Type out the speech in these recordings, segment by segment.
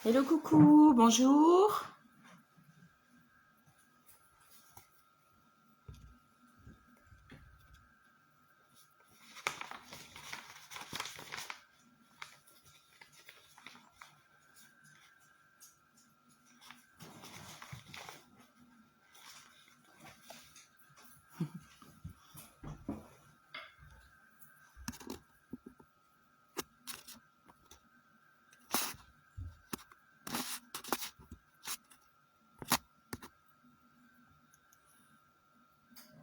Hello, coucou, bonjour.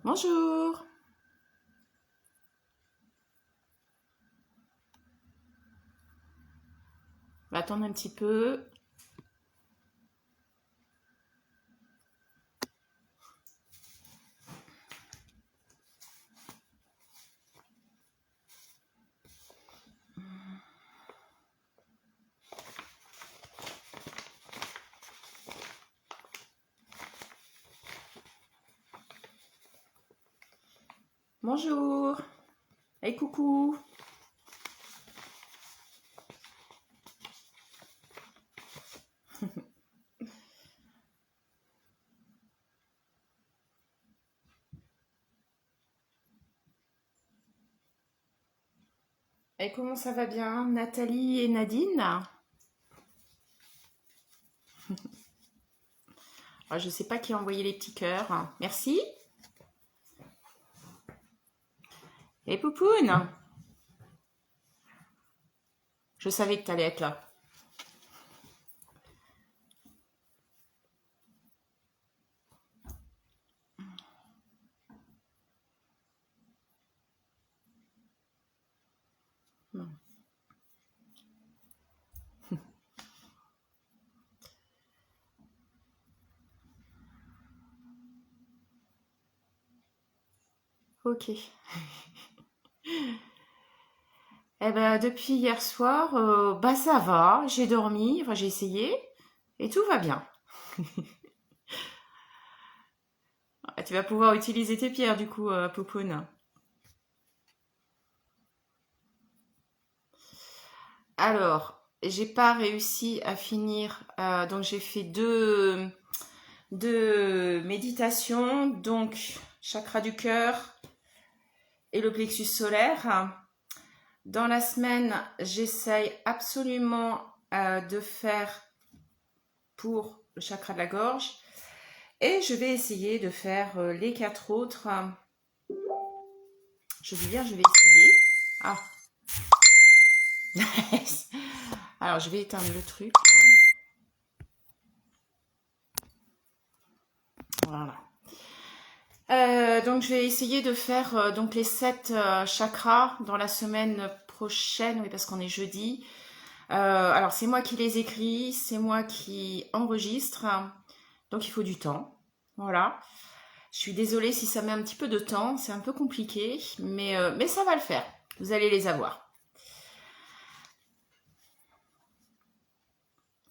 Bonjour. On va attendre un petit peu. Bonjour. Hey, coucou. Et comment ça va bien, Nathalie et Nadine? Alors, je ne sais pas qui a envoyé les petits cœurs. Merci. Et Poupoune. Je savais que tu allais être là. Ok. Eh ben, depuis hier soir, bah ça va. J'ai dormi, enfin j'ai essayé, et tout va bien. Ah, tu vas pouvoir utiliser tes pierres du coup, Poupoune. Alors, j'ai pas réussi à finir, donc j'ai fait deux méditations, donc chakra du cœur et le plexus solaire. Dans la semaine, j'essaye absolument de faire pour le chakra de la gorge et je vais essayer de faire les 4 autres. Je veux dire, je vais essayer. Ah, alors je vais éteindre le truc. Voilà. Donc je vais essayer de faire donc les 7 chakras dans la semaine prochaine, oui parce qu'on est jeudi. Alors c'est moi qui les écris, c'est moi qui enregistre, donc il faut du temps. Voilà. Je suis désolée si ça met un petit peu de temps, c'est un peu compliqué, mais ça va le faire. Vous allez les avoir.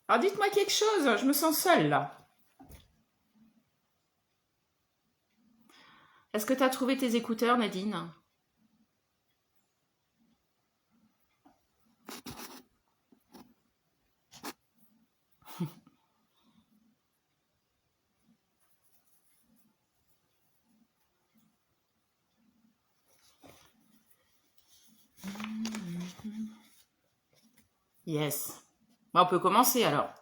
Alors dites-moi quelque chose, je me sens seule là. Est-ce que tu as trouvé tes écouteurs, Nadine? Yes. Bon, on peut commencer alors.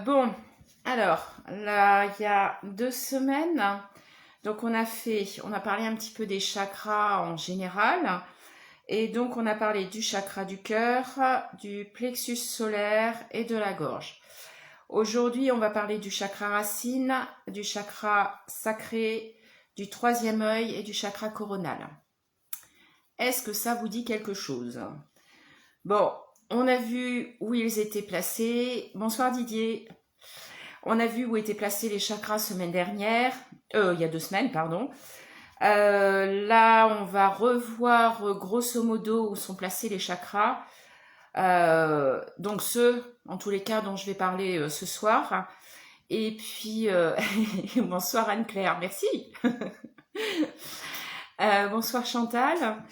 Bon, alors, là, il y a 2 semaines, donc on a parlé un petit peu des chakras en général, et donc on a parlé du chakra du cœur, du plexus solaire et de la gorge. Aujourd'hui, on va parler du chakra racine, du chakra sacré, du 3e œil et du chakra coronal. Est-ce que ça vous dit quelque chose? Bon, on a vu où ils étaient placés. Bonsoir Didier. On a vu où étaient placés les chakras semaine dernière, il y a 2 semaines, pardon. Là, on va revoir grosso modo où sont placés les chakras. Donc ceux, en tous les cas, dont je vais parler ce soir. Et puis, bonsoir Anne-Claire, merci. Bonsoir Chantal.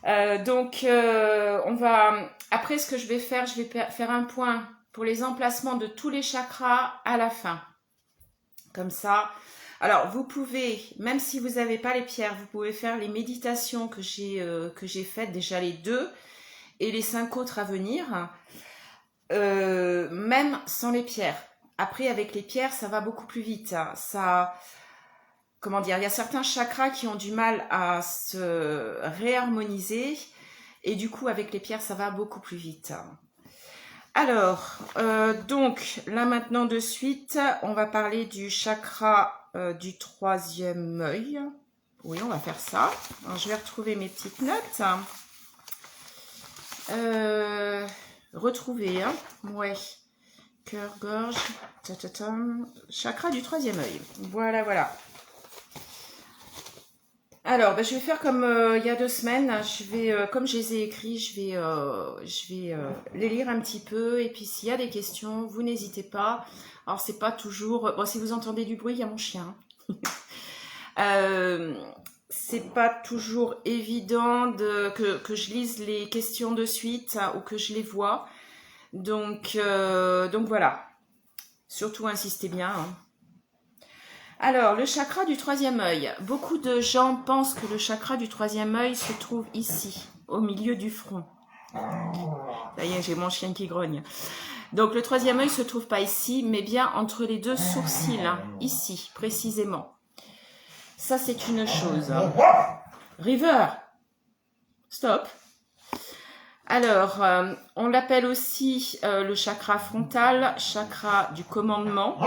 On va... Après, ce que je vais faire un point pour les emplacements de tous les chakras à la fin. Comme ça. Alors, vous pouvez, même si vous n'avez pas les pierres, vous pouvez faire les méditations que j'ai faites, déjà les 2 et les 5 autres à venir, même sans les pierres. Après, avec les pierres, ça va beaucoup plus vite. Hein. Ça, comment dire, il y a certains chakras qui ont du mal à se réharmoniser, et du coup, avec les pierres, ça va beaucoup plus vite. Alors, donc, là maintenant de suite, on va parler du chakra du 3e œil. Oui, on va faire ça. Alors, je vais retrouver mes petites notes. Retrouver, hein. Ouais. Cœur, gorge, chakra du 3e œil. Voilà, voilà. Alors, je vais faire comme il y a 2 semaines. Je vais, comme je les ai écrits, je vais les lire un petit peu. Et puis, s'il y a des questions, vous n'hésitez pas. Alors, c'est pas toujours... Bon, si vous entendez du bruit, il y a mon chien. C'est pas toujours évident que je lise les questions de suite ou que je les vois. Donc voilà. Surtout, insistez bien. Hein. Alors, le chakra du 3e œil. Beaucoup de gens pensent que le chakra du 3e œil se trouve ici, au milieu du front. Ça y est, j'ai mon chien qui grogne. Donc, le 3e œil se trouve pas ici, mais bien entre les 2 sourcils, hein, ici, précisément. Ça, c'est une chose. River, stop. Alors, on l'appelle aussi le chakra frontal, chakra du commandement,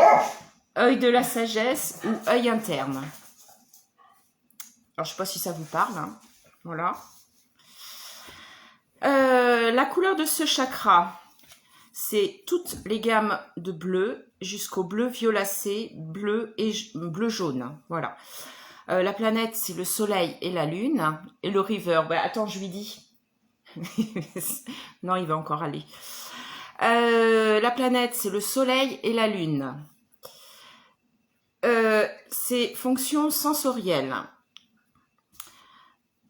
œil de la sagesse ou œil interne. Alors, je ne sais pas si ça vous parle. Hein. Voilà. La couleur de ce chakra, c'est toutes les gammes de bleu jusqu'au bleu violacé, bleu et bleu jaune. Voilà. La planète, c'est le soleil et la lune. Et le river, attends, je lui dis. Non, il va encore aller. La planète, c'est le soleil et la lune. C'est fonction sensorielle.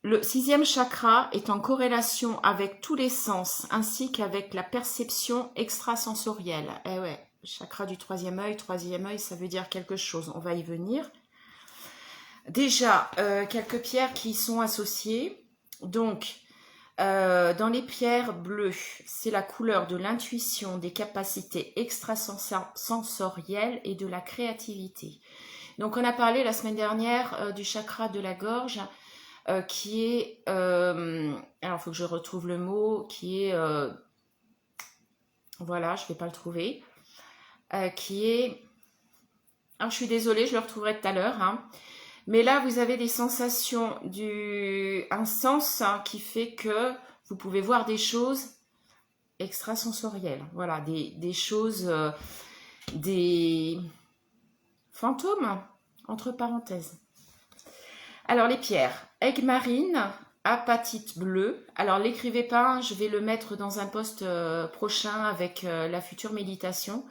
Le 6e chakra est en corrélation avec tous les sens, ainsi qu'avec la perception extrasensorielle. Eh ouais, chakra du 3e œil, ça veut dire quelque chose. On va y venir. Déjà, quelques pierres qui y sont associées. Donc, dans les pierres bleues, c'est la couleur de l'intuition, des capacités extrasensorielles et de la créativité. Donc, on a parlé la semaine dernière du chakra de la gorge, qui est... alors, il faut que je retrouve le mot, qui est... voilà, je ne vais pas le trouver. Qui est... Alors, je suis désolée, je le retrouverai tout à l'heure, hein. Mais là, vous avez des sensations, un sens hein, qui fait que vous pouvez voir des choses extrasensorielles. Voilà, des choses, des fantômes, entre parenthèses. Alors, les pierres. Aigle marine, apatite bleue. Alors, l'écrivez pas, hein, je vais le mettre dans un post prochain avec la future méditation.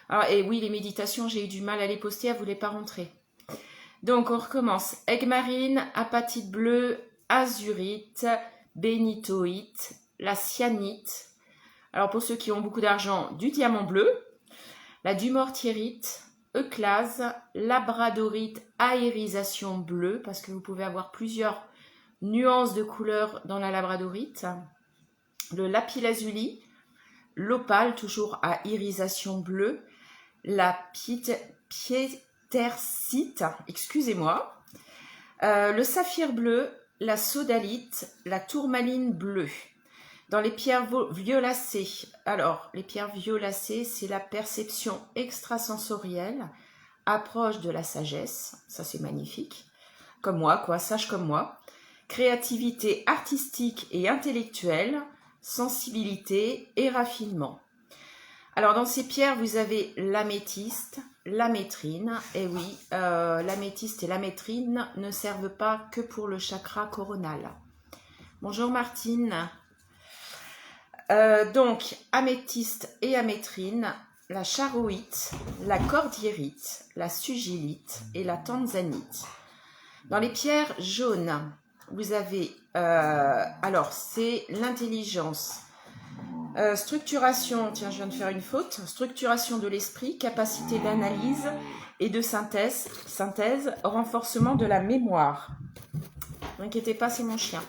Alors, et oui, les méditations, j'ai eu du mal à les poster, elles ne voulaient pas rentrer. Donc, on recommence. Aigle marine, apatite bleue, azurite, bénitoïte, la cyanite. Alors, pour ceux qui ont beaucoup d'argent, du diamant bleu, la dumortierite, euclase, labradorite, aérisation bleue, parce que vous pouvez avoir plusieurs nuances de couleurs dans la labradorite. Le lapis-lazuli, l'opale, toujours à irisation bleue, la piétersite, excusez-moi, le saphir bleu, la sodalite, la tourmaline bleue. Dans les pierres violacées, alors les pierres violacées, c'est la perception extrasensorielle, approche de la sagesse, ça c'est magnifique, comme moi, quoi, sage comme moi, créativité artistique et intellectuelle, sensibilité et raffinement. Alors, dans ces pierres, vous avez l'améthyste, l'amétrine. Et oui, l'améthyste et l'amétrine ne servent pas que pour le chakra coronal. Bonjour Martine. Donc, améthyste et amétrine, la charoïte, la cordierite, la sugilite et la tanzanite. Dans les pierres jaunes, vous avez Alors, c'est l'intelligence. Structuration, tiens, je viens de faire une faute. Structuration de l'esprit, capacité d'analyse et de synthèse, renforcement de la mémoire. Ne vous inquiétez pas, c'est mon chien.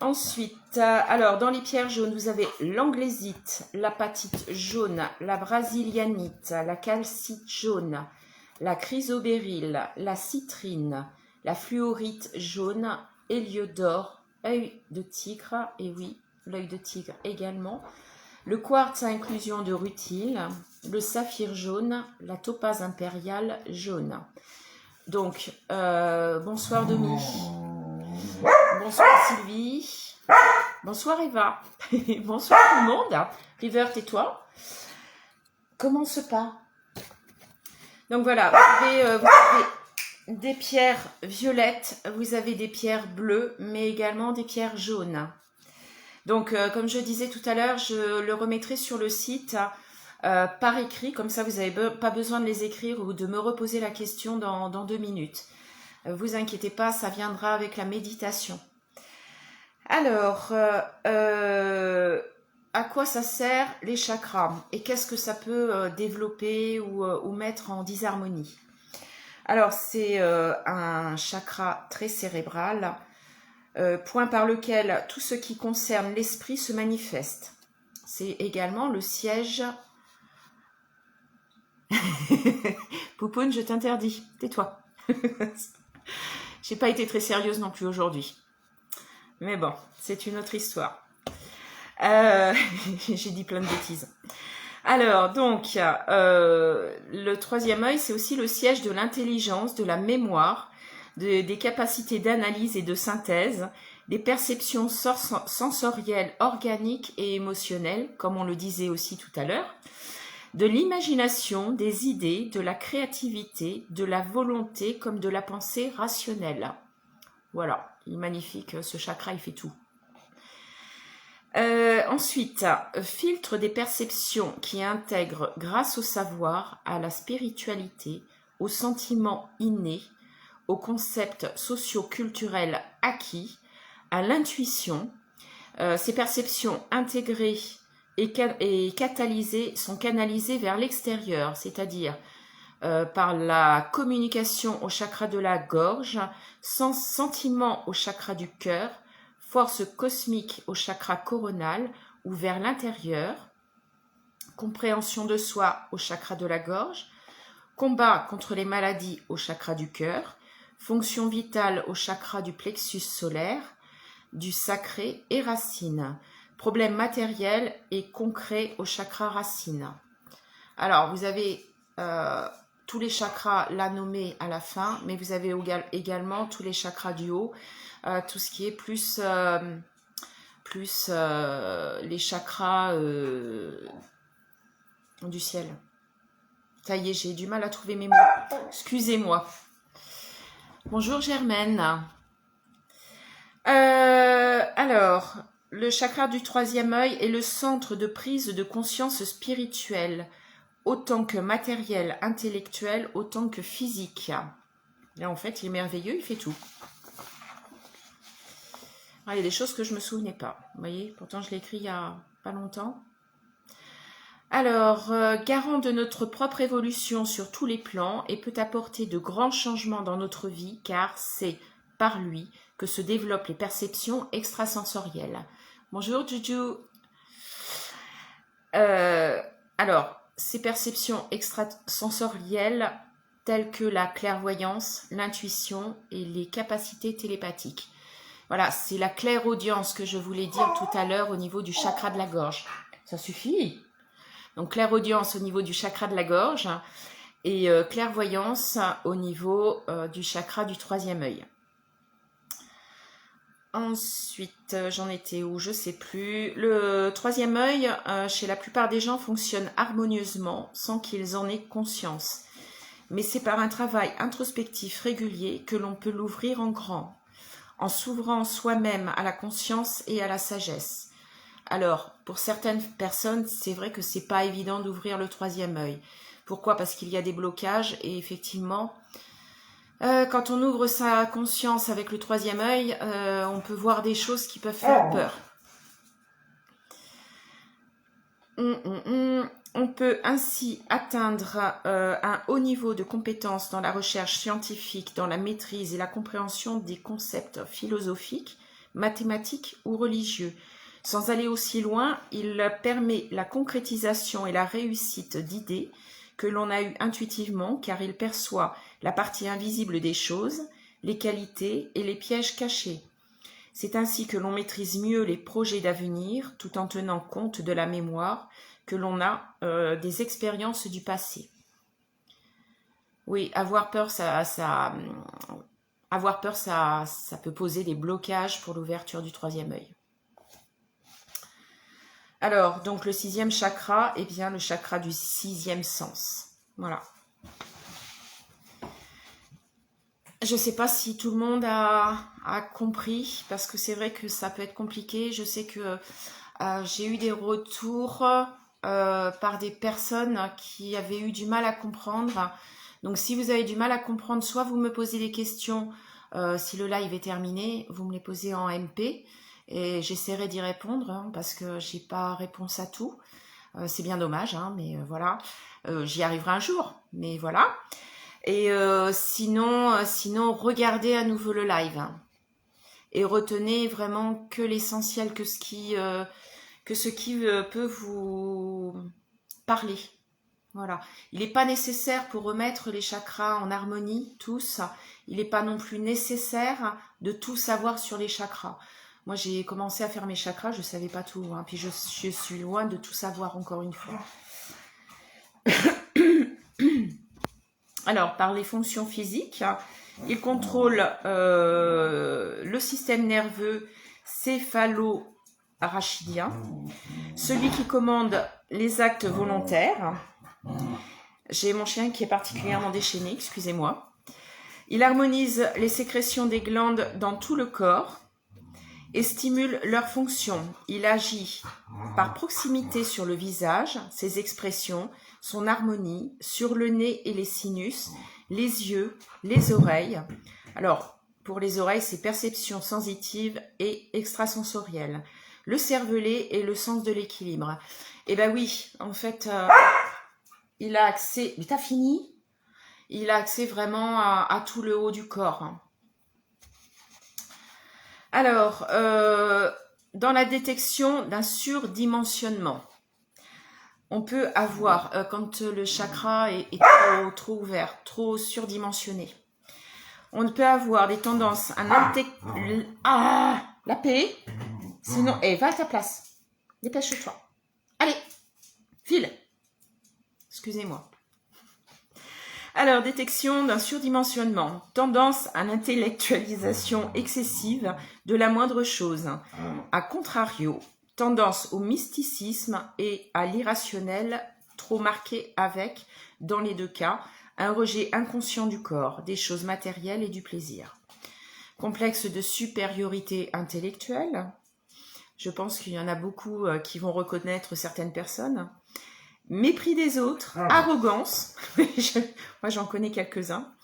Ensuite, alors dans les pierres jaunes, vous avez l'anglésite, l'apatite jaune, la brasilianite, la calcite jaune, la chrysobéryl, la citrine, la fluorite jaune, héliodore, œil de tigre, et oui, l'œil de tigre également, le quartz à inclusion de rutile, le saphir jaune, la topaze impériale jaune. Donc, bonsoir Domi. Bonsoir Sylvie. Bonsoir Eva. Bonsoir tout le monde. River, tais-toi. Commence pas. Donc voilà, vous avez des pierres violettes, vous avez des pierres bleues, mais également des pierres jaunes. Donc, comme je disais tout à l'heure, je le remettrai sur le site par écrit. Comme ça, vous n'avez pas besoin de les écrire ou de me reposer la question dans 2 minutes. Vous inquiétez pas, ça viendra avec la méditation. Alors, à quoi ça sert les chakras et qu'est-ce que ça peut développer ou mettre en disharmonie? Alors, c'est un chakra très cérébral, point par lequel tout ce qui concerne l'esprit se manifeste. C'est également le siège... Poupoune, je t'interdis, tais-toi. J'ai pas été très sérieuse non plus aujourd'hui. Mais bon, c'est une autre histoire. J'ai dit plein de bêtises. Alors, donc, le troisième œil, c'est aussi le siège de l'intelligence, de la mémoire, des capacités d'analyse et de synthèse, des perceptions sensorielles, organiques et émotionnelles, comme on le disait aussi tout à l'heure, de l'imagination, des idées, de la créativité, de la volonté comme de la pensée rationnelle. Voilà, il est magnifique, ce chakra, il fait tout. Ensuite, filtre des perceptions qui intègrent grâce au savoir, à la spiritualité, aux sentiments innés, aux concepts socio-culturels acquis, à l'intuition. Ces perceptions intégrées et catalysées sont canalisées vers l'extérieur, c'est-à-dire par la communication au chakra de la gorge, sentiment au chakra du cœur, force cosmique au chakra coronal ou vers l'intérieur, compréhension de soi au chakra de la gorge, combat contre les maladies au chakra du cœur, fonction vitale au chakra du plexus solaire, du sacré et racine, problème matériel et concret au chakra racine. Alors, vous avez tous les chakras là nommés à la fin, mais vous avez également tous les chakras du haut, tout ce qui est plus les chakras du ciel. Ça y est, j'ai du mal à trouver mes mots. Excusez-moi. Bonjour Germaine. Alors, le chakra du troisième œil est le centre de prise de conscience spirituelle, autant que matériel, intellectuel, autant que physique. Là, en fait, il est merveilleux, il fait tout. Ah, il y a des choses que je ne me souvenais pas. Vous voyez, pourtant, je l'ai écrit il y a pas longtemps. Alors, garant de notre propre évolution sur tous les plans et peut apporter de grands changements dans notre vie, car c'est par lui que se développent les perceptions extrasensorielles. Bonjour, Juju. Alors, ces perceptions extrasensorielles telles que la clairvoyance, l'intuition et les capacités télépathiques. Voilà, c'est la clairaudience que je voulais dire tout à l'heure au niveau du chakra de la gorge. Ça suffit. Donc, clairaudience au niveau du chakra de la gorge et clairvoyance au niveau du chakra du troisième œil. Ensuite, j'en étais où? Je ne sais plus. Le troisième œil, chez la plupart des gens, fonctionne harmonieusement sans qu'ils en aient conscience. Mais c'est par un travail introspectif régulier que l'on peut l'ouvrir en grand, en s'ouvrant soi-même à la conscience et à la sagesse. Alors, pour certaines personnes, c'est vrai que c'est pas évident d'ouvrir le troisième œil. Pourquoi? Parce qu'il y a des blocages et effectivement, Quand on ouvre sa conscience avec le troisième œil, on peut voir des choses qui peuvent faire peur. On peut ainsi atteindre un haut niveau de compétence dans la recherche scientifique, dans la maîtrise et la compréhension des concepts philosophiques, mathématiques ou religieux. Sans aller aussi loin, il permet la concrétisation et la réussite d'idées que l'on a eues intuitivement, car il perçoit la partie invisible des choses, les qualités et les pièges cachés. C'est ainsi que l'on maîtrise mieux les projets d'avenir, tout en tenant compte de la mémoire que l'on a des expériences du passé. Oui, avoir peur, ça peut poser des blocages pour l'ouverture du troisième œil. Alors, donc le sixième chakra, eh bien le chakra du sixième sens. Voilà. Je ne sais pas si tout le monde a compris, parce que c'est vrai que ça peut être compliqué. Je sais que j'ai eu des retours par des personnes qui avaient eu du mal à comprendre. Donc si vous avez du mal à comprendre, soit vous me posez des questions, si le live est terminé, vous me les posez en MP, et j'essaierai d'y répondre, hein, parce que j'ai pas réponse à tout. C'est bien dommage, hein, mais voilà. J'y arriverai un jour, mais voilà. Et sinon, regardez à nouveau le live, hein, et retenez vraiment que l'essentiel, que ce qui peut vous parler. Voilà. Il n'est pas nécessaire pour remettre les chakras en harmonie, tous. Il n'est pas non plus nécessaire de tout savoir sur les chakras. Moi, j'ai commencé à faire mes chakras, je ne savais pas tout, hein, puis je suis loin de tout savoir, encore une fois. Alors, par les fonctions physiques, il contrôle le système nerveux céphalo-rachidien, celui qui commande les actes volontaires. J'ai mon chien qui est particulièrement déchaîné, excusez-moi. Il harmonise les sécrétions des glandes dans tout le corps et stimule leurs fonctions. Il agit par proximité sur le visage, ses expressions, son harmonie, sur le nez et les sinus, les yeux, les oreilles. Alors, pour les oreilles, c'est perception sensitive et extrasensorielle. Le cervelet et le sens de l'équilibre. Eh ben oui, en fait, il a accès... Mais t'as fini ? Il a accès vraiment à tout le haut du corps. Alors, dans la détection d'un surdimensionnement, on peut avoir, quand le chakra est trop ouvert, trop surdimensionné, on peut avoir des tendances à la paix. Sinon, va à ta place. Dépêche-toi. Allez, file. Excusez-moi. Alors, détection d'un surdimensionnement, tendance à l'intellectualisation excessive de la moindre chose. A contrario, tendance au mysticisme et à l'irrationnel trop marqué avec, dans les deux cas, un rejet inconscient du corps, des choses matérielles et du plaisir. Complexe de supériorité intellectuelle. Je pense qu'il y en a beaucoup qui vont reconnaître certaines personnes. Mépris des autres, arrogance, moi j'en connais quelques-uns,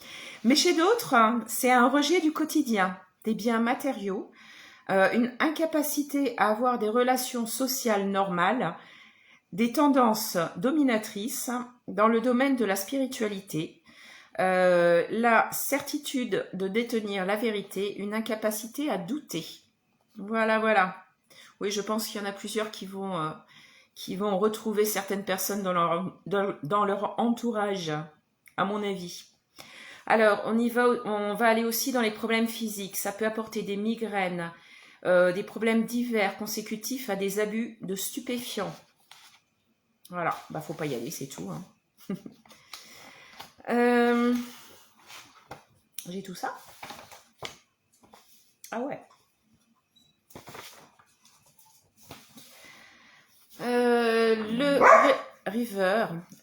mais chez d'autres, c'est un rejet du quotidien, des biens matériaux, une incapacité à avoir des relations sociales normales, des tendances dominatrices dans le domaine de la spiritualité, la certitude de détenir la vérité, une incapacité à douter. Voilà. Oui, je pense qu'il y en a plusieurs qui vont retrouver certaines personnes dans leur entourage, à mon avis. Alors, on va aller aussi dans les problèmes physiques. Ça peut apporter des migraines, des problèmes divers consécutifs à des abus de stupéfiants. Voilà, faut pas y aller, c'est tout. Hein. J'ai tout ça? Ah ouais.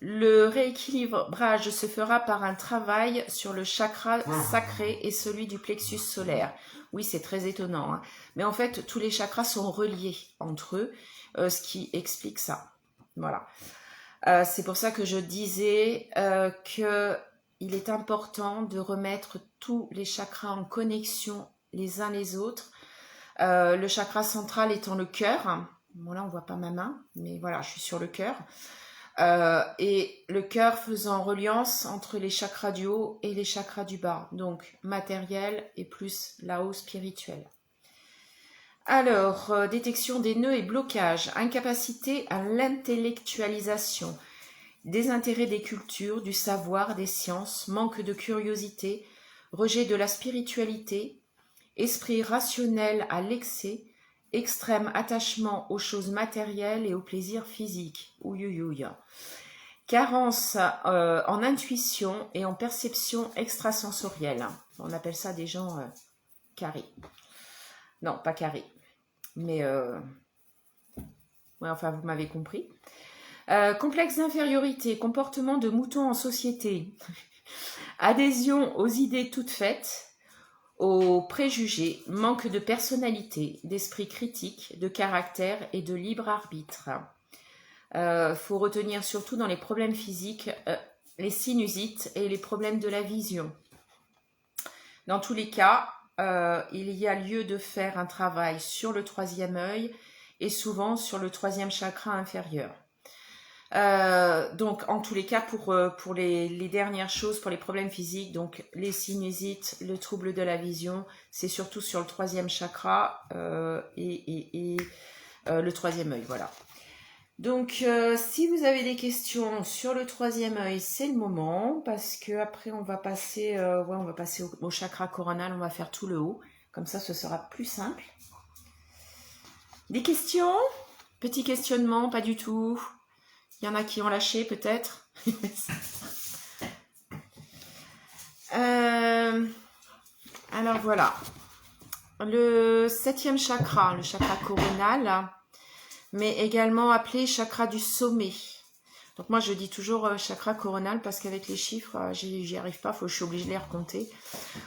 Le rééquilibrage se fera par un travail sur le chakra sacré et celui du plexus solaire. Oui, c'est très étonnant, hein. Mais en fait, tous les chakras sont reliés entre eux, ce qui explique ça. Voilà. C'est pour ça que je disais que il est important de remettre tous les chakras en connexion les uns les autres. Le chakra central étant le cœur. Bon, là, on voit pas ma main, mais voilà, je suis sur le cœur. Et le cœur faisant reliance entre les chakras du haut et les chakras du bas. Donc, matériel et plus là-haut spirituel. Alors, détection des nœuds et blocages, incapacité à l'intellectualisation, désintérêt des cultures, du savoir, des sciences, manque de curiosité, rejet de la spiritualité, esprit rationnel à l'excès, extrême attachement aux choses matérielles et aux plaisirs physiques. Ouïouïouï. Carence en intuition et en perception extrasensorielle. On appelle ça des gens carrés. Non, pas carrés. Mais, ouais, enfin, vous m'avez compris. Complexe d'infériorité, comportement de mouton en société, adhésion aux idées toutes faites, aux préjugés, manque de personnalité, d'esprit critique, de caractère et de libre arbitre. Faut retenir surtout dans les problèmes physiques, les sinusites et les problèmes de la vision. Dans tous les cas, il y a lieu de faire un travail sur le troisième œil et souvent sur le troisième chakra inférieur. Donc en tous les cas pour les dernières choses, pour les problèmes physiques, donc les sinusites, le trouble de la vision, c'est surtout sur le troisième chakra et le troisième œil, voilà. Donc si vous avez des questions sur le troisième œil, c'est le moment, parce que après on va passer, on va passer au chakra coronal, on va faire tout le haut, comme ça ce sera plus simple. Des questions? Petit questionnement, pas du tout. Il y en a qui ont lâché peut-être. Alors voilà. Le septième chakra, le chakra coronal, mais également appelé chakra du sommet. Donc moi je dis toujours chakra coronal parce qu'avec les chiffres, j'y arrive pas, je suis obligée de les recompter.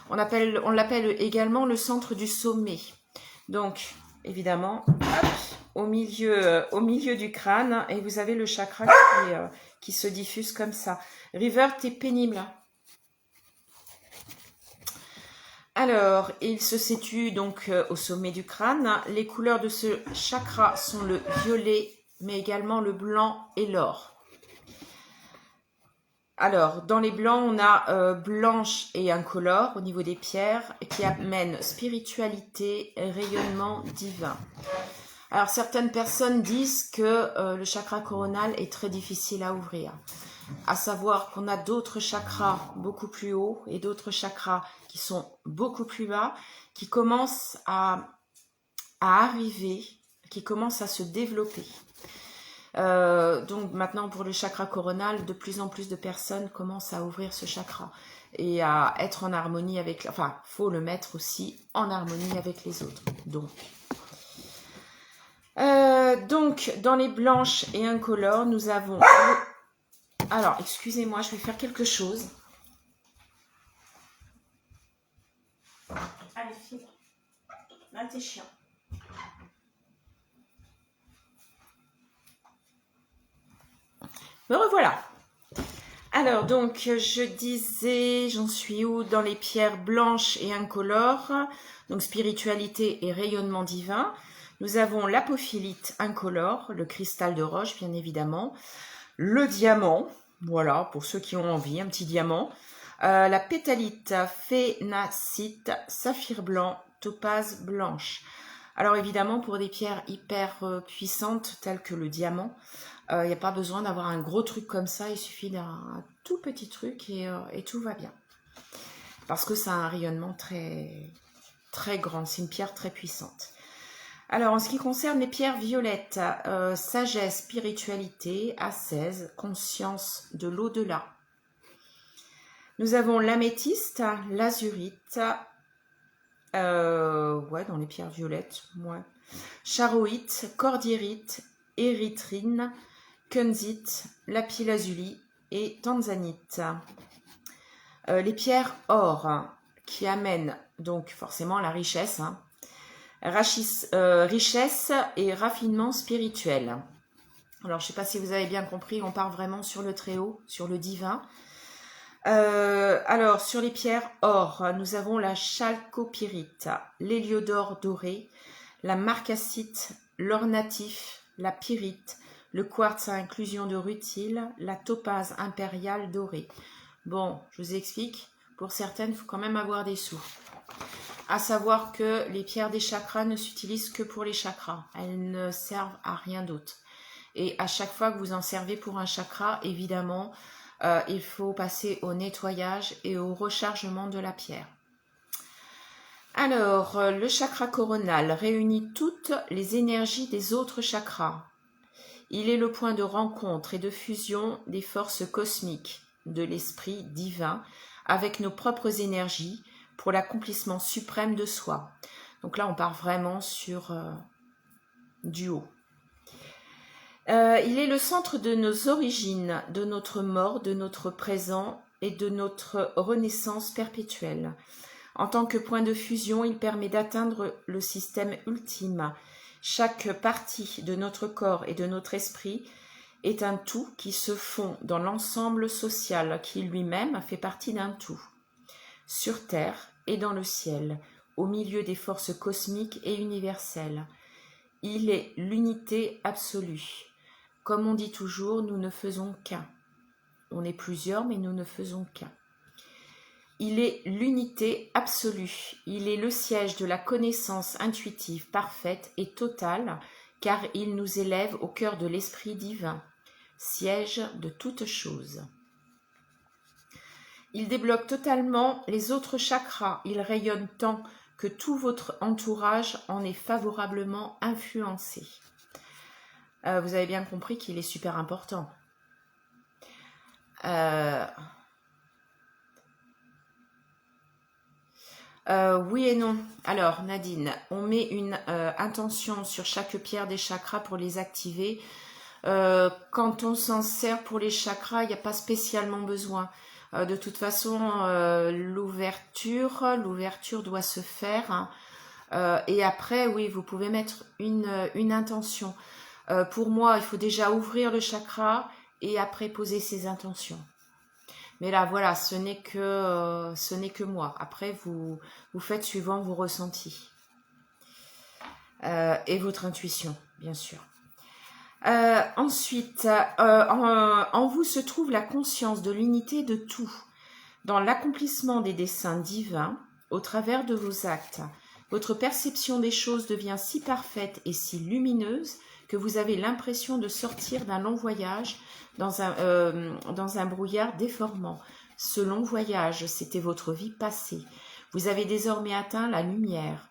On l'appelle également le centre du sommet. Donc évidemment, hop, au milieu du crâne, et vous avez le chakra qui se diffuse comme ça. River, t'es pénible. Alors, il se situe donc au sommet du crâne. Les couleurs de ce chakra sont le violet, mais également le blanc et l'or. Alors, dans les blancs, on a blanche et incolore au niveau des pierres qui amènent spiritualité et rayonnement divin. Alors, certaines personnes disent que le chakra coronal est très difficile à ouvrir. À savoir qu'on a d'autres chakras beaucoup plus hauts et d'autres chakras qui sont beaucoup plus bas, qui commencent à arriver, qui commencent à se développer. Donc maintenant pour le chakra coronal, de plus en plus de personnes commencent à ouvrir ce chakra et à être en harmonie avec, enfin faut le mettre aussi en harmonie avec les autres. Donc dans les blanches et incolores, nous avons... Alors excusez-moi, je vais faire quelque chose. Allez, file. Là t'es chiant. Me revoilà. Alors, donc, je disais, j'en suis où? Dans les pierres blanches et incolores, donc spiritualité et rayonnement divin. Nous avons l'apophilite incolore, le cristal de roche, bien évidemment. Le diamant, voilà, pour ceux qui ont envie, un petit diamant. La pétalite, phénacite, saphir blanc, topaze blanche. Alors, évidemment, pour des pierres hyper puissantes, telles que le diamant, il n'y a pas besoin d'avoir un gros truc comme ça, il suffit d'un tout petit truc et tout va bien. Parce que ça a un rayonnement très, très grand, c'est une pierre très puissante. Alors, en ce qui concerne les pierres violettes, sagesse, spiritualité, ascèse, conscience de l'au-delà. Nous avons l'améthyste, l'azurite, dans les pierres violettes, ouais. Charoïte, cordierite, érythrine, kunzite, lapis-lazuli et tanzanite. Les pierres or qui amènent donc forcément la richesse, richesse et raffinement spirituel. Alors je ne sais pas si vous avez bien compris, on part vraiment sur le très haut, sur le divin. Alors, sur les pierres or, nous avons la chalcopyrite, l'héliodore doré, la marcassite, l'or natif, la pyrite, le quartz à inclusion de rutile, la topaze impériale dorée. Bon, je vous explique. Pour certaines, il faut quand même avoir des sous. À savoir que les pierres des chakras ne s'utilisent que pour les chakras. Elles ne servent à rien d'autre. Et à chaque fois que vous en servez pour un chakra, évidemment, il faut passer au nettoyage et au rechargement de la pierre. Alors, le chakra coronal réunit toutes les énergies des autres chakras. Il est le point de rencontre et de fusion des forces cosmiques, de l'esprit divin, avec nos propres énergies pour l'accomplissement suprême de soi. Donc là, on part vraiment sur du haut. Il est le centre de nos origines, de notre mort, de notre présent et de notre renaissance perpétuelle. En tant que point de fusion, il permet d'atteindre le système ultime. Chaque partie de notre corps et de notre esprit est un tout qui se fond dans l'ensemble social qui lui-même fait partie d'un tout. Sur Terre et dans le ciel, au milieu des forces cosmiques et universelles. Il est l'unité absolue. Comme on dit toujours, nous ne faisons qu'un. On est plusieurs, mais nous ne faisons qu'un. Il est l'unité absolue. Il est le siège de la connaissance intuitive parfaite et totale, car il nous élève au cœur de l'Esprit divin, siège de toutes choses. Il débloque totalement les autres chakras. Il rayonne tant que tout votre entourage en est favorablement influencé. Vous avez bien compris qu'il est super important. Oui et non. Alors Nadine, on met une intention sur chaque pierre des chakras pour les activer. Quand on s'en sert pour les chakras, il n'y a pas spécialement besoin. De toute façon, l'ouverture doit se faire. Et après, oui, vous pouvez mettre une intention. Pour moi, il faut déjà ouvrir le chakra et après poser ses intentions. Mais là, voilà, ce n'est que moi. Après, vous faites suivant vos ressentis. Et votre intuition, bien sûr. Ensuite, en vous se trouve la conscience de l'unité de tout, dans l'accomplissement des desseins divins, au travers de vos actes. Votre perception des choses devient si parfaite et si lumineuse que vous avez l'impression de sortir d'un long voyage dans un brouillard déformant. Ce long voyage, c'était votre vie passée. Vous avez désormais atteint la lumière.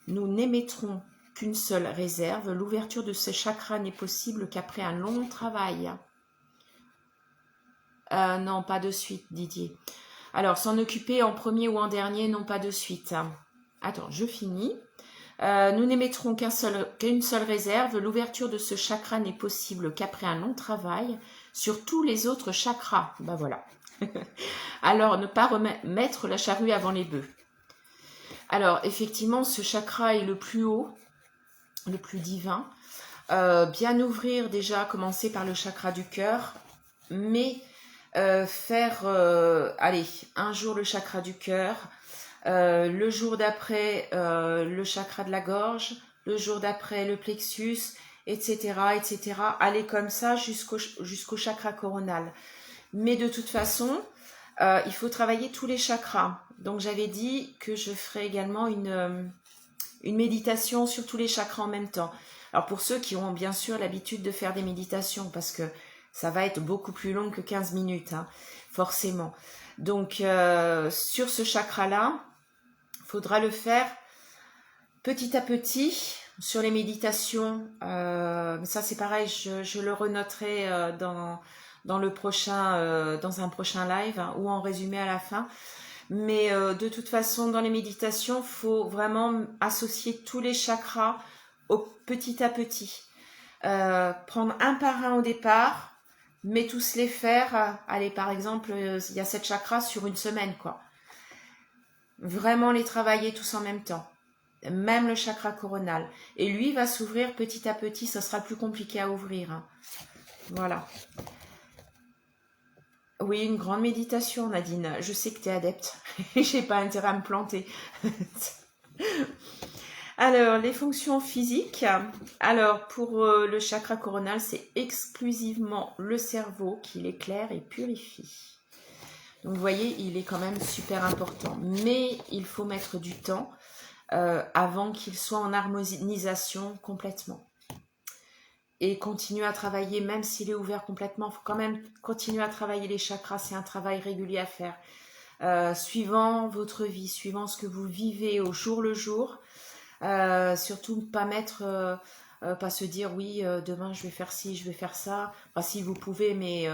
Nous n'émettrons qu'une seule réserve. L'ouverture de ce chakra n'est possible qu'après un long travail. Non, pas de suite, Didier. Alors, s'en occuper en premier ou en dernier, non, pas de suite. Attends, je finis. Nous n'émettrons qu'une seule réserve. L'ouverture de ce chakra n'est possible qu'après un long travail sur tous les autres chakras. Ben voilà. Alors, ne pas remettre la charrue avant les bœufs. Alors, effectivement, ce chakra est le plus haut, le plus divin. Bien ouvrir déjà, commencer par le chakra du cœur, mais faire, allez, un jour le chakra du cœur, le jour d'après le chakra de la gorge, le jour d'après le plexus, etc., etc. Aller comme ça jusqu'au chakra coronal. Mais de toute façon, il faut travailler tous les chakras. Donc j'avais dit que je ferais également une méditation sur tous les chakras en même temps. Alors pour ceux qui ont bien sûr l'habitude de faire des méditations, parce que ça va être beaucoup plus long que 15 minutes, hein, forcément. Donc sur ce chakra-là, il faudra le faire petit à petit sur les méditations. Ça c'est pareil, je le renoterai dans un prochain live, hein, ou en résumé à la fin. Mais de toute façon, dans les méditations, il faut vraiment associer tous les chakras au petit à petit. Prendre un par un au départ, mais tous les faire. Allez, par exemple, il y a 7 chakras sur une semaine, quoi. Vraiment les travailler tous en même temps. Même le chakra coronal. Et lui va s'ouvrir petit à petit. Ça sera plus compliqué à ouvrir, hein. Voilà. Oui, une grande méditation, Nadine. Je sais que tu es adepte. J'ai pas intérêt à me planter. Alors, les fonctions physiques. Alors, pour le chakra coronal, c'est exclusivement le cerveau qui l'éclaire et purifie. Donc, vous voyez, il est quand même super important. Mais il faut mettre du temps avant qu'il soit en harmonisation complètement. Et continuer à travailler, même s'il est ouvert complètement, il faut quand même continuer à travailler les chakras. C'est un travail régulier à faire. Suivant votre vie, suivant ce que vous vivez au jour le jour. Surtout pas mettre, pas se dire oui, demain je vais faire ci, je vais faire ça. Enfin, si vous pouvez, mais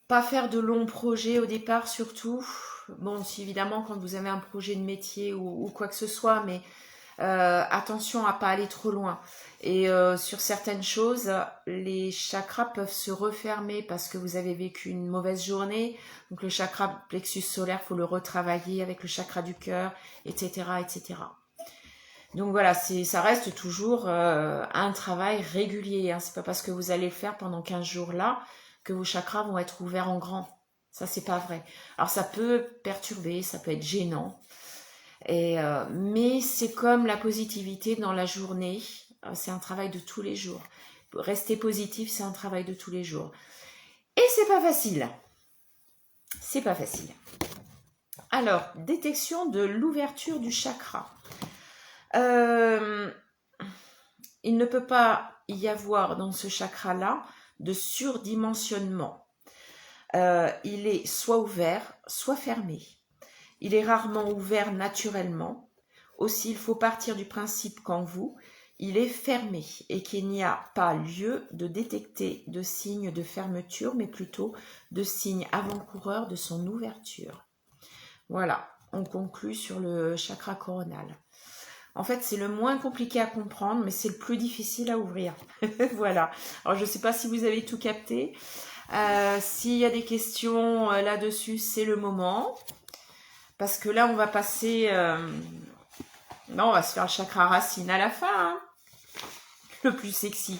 pas faire de longs projets au départ surtout. Bon, si évidemment quand vous avez un projet de métier ou quoi que ce soit, mais attention à pas aller trop loin. Et sur certaines choses, les chakras peuvent se refermer parce que vous avez vécu une mauvaise journée. Donc le chakra plexus solaire, faut le retravailler avec le chakra du cœur, etc., etc. Donc voilà, ça reste toujours un travail régulier. Hein. C'est pas parce que vous allez le faire pendant 15 jours là que vos chakras vont être ouverts en grand. Ça, c'est pas vrai. Alors ça peut perturber, ça peut être gênant. Mais c'est comme la positivité dans la journée. C'est un travail de tous les jours. Rester positif, c'est un travail de tous les jours. Et c'est pas facile. C'est pas facile. Alors, détection de l'ouverture du chakra. Il ne peut pas y avoir dans ce chakra-là de surdimensionnement. Il est soit ouvert, soit fermé. Il est rarement ouvert naturellement. Aussi, il faut partir du principe qu'en vous, il est fermé et qu'il n'y a pas lieu de détecter de signes de fermeture, mais plutôt de signes avant-coureurs de son ouverture. Voilà, on conclut sur le chakra coronal. En fait, c'est le moins compliqué à comprendre, mais c'est le plus difficile à ouvrir. Voilà. Alors, je ne sais pas si vous avez tout capté. S'il y a des questions là-dessus, c'est le moment. Parce que là, on va passer... Non, on va se faire le chakra racine à la fin. Hein. Le plus sexy.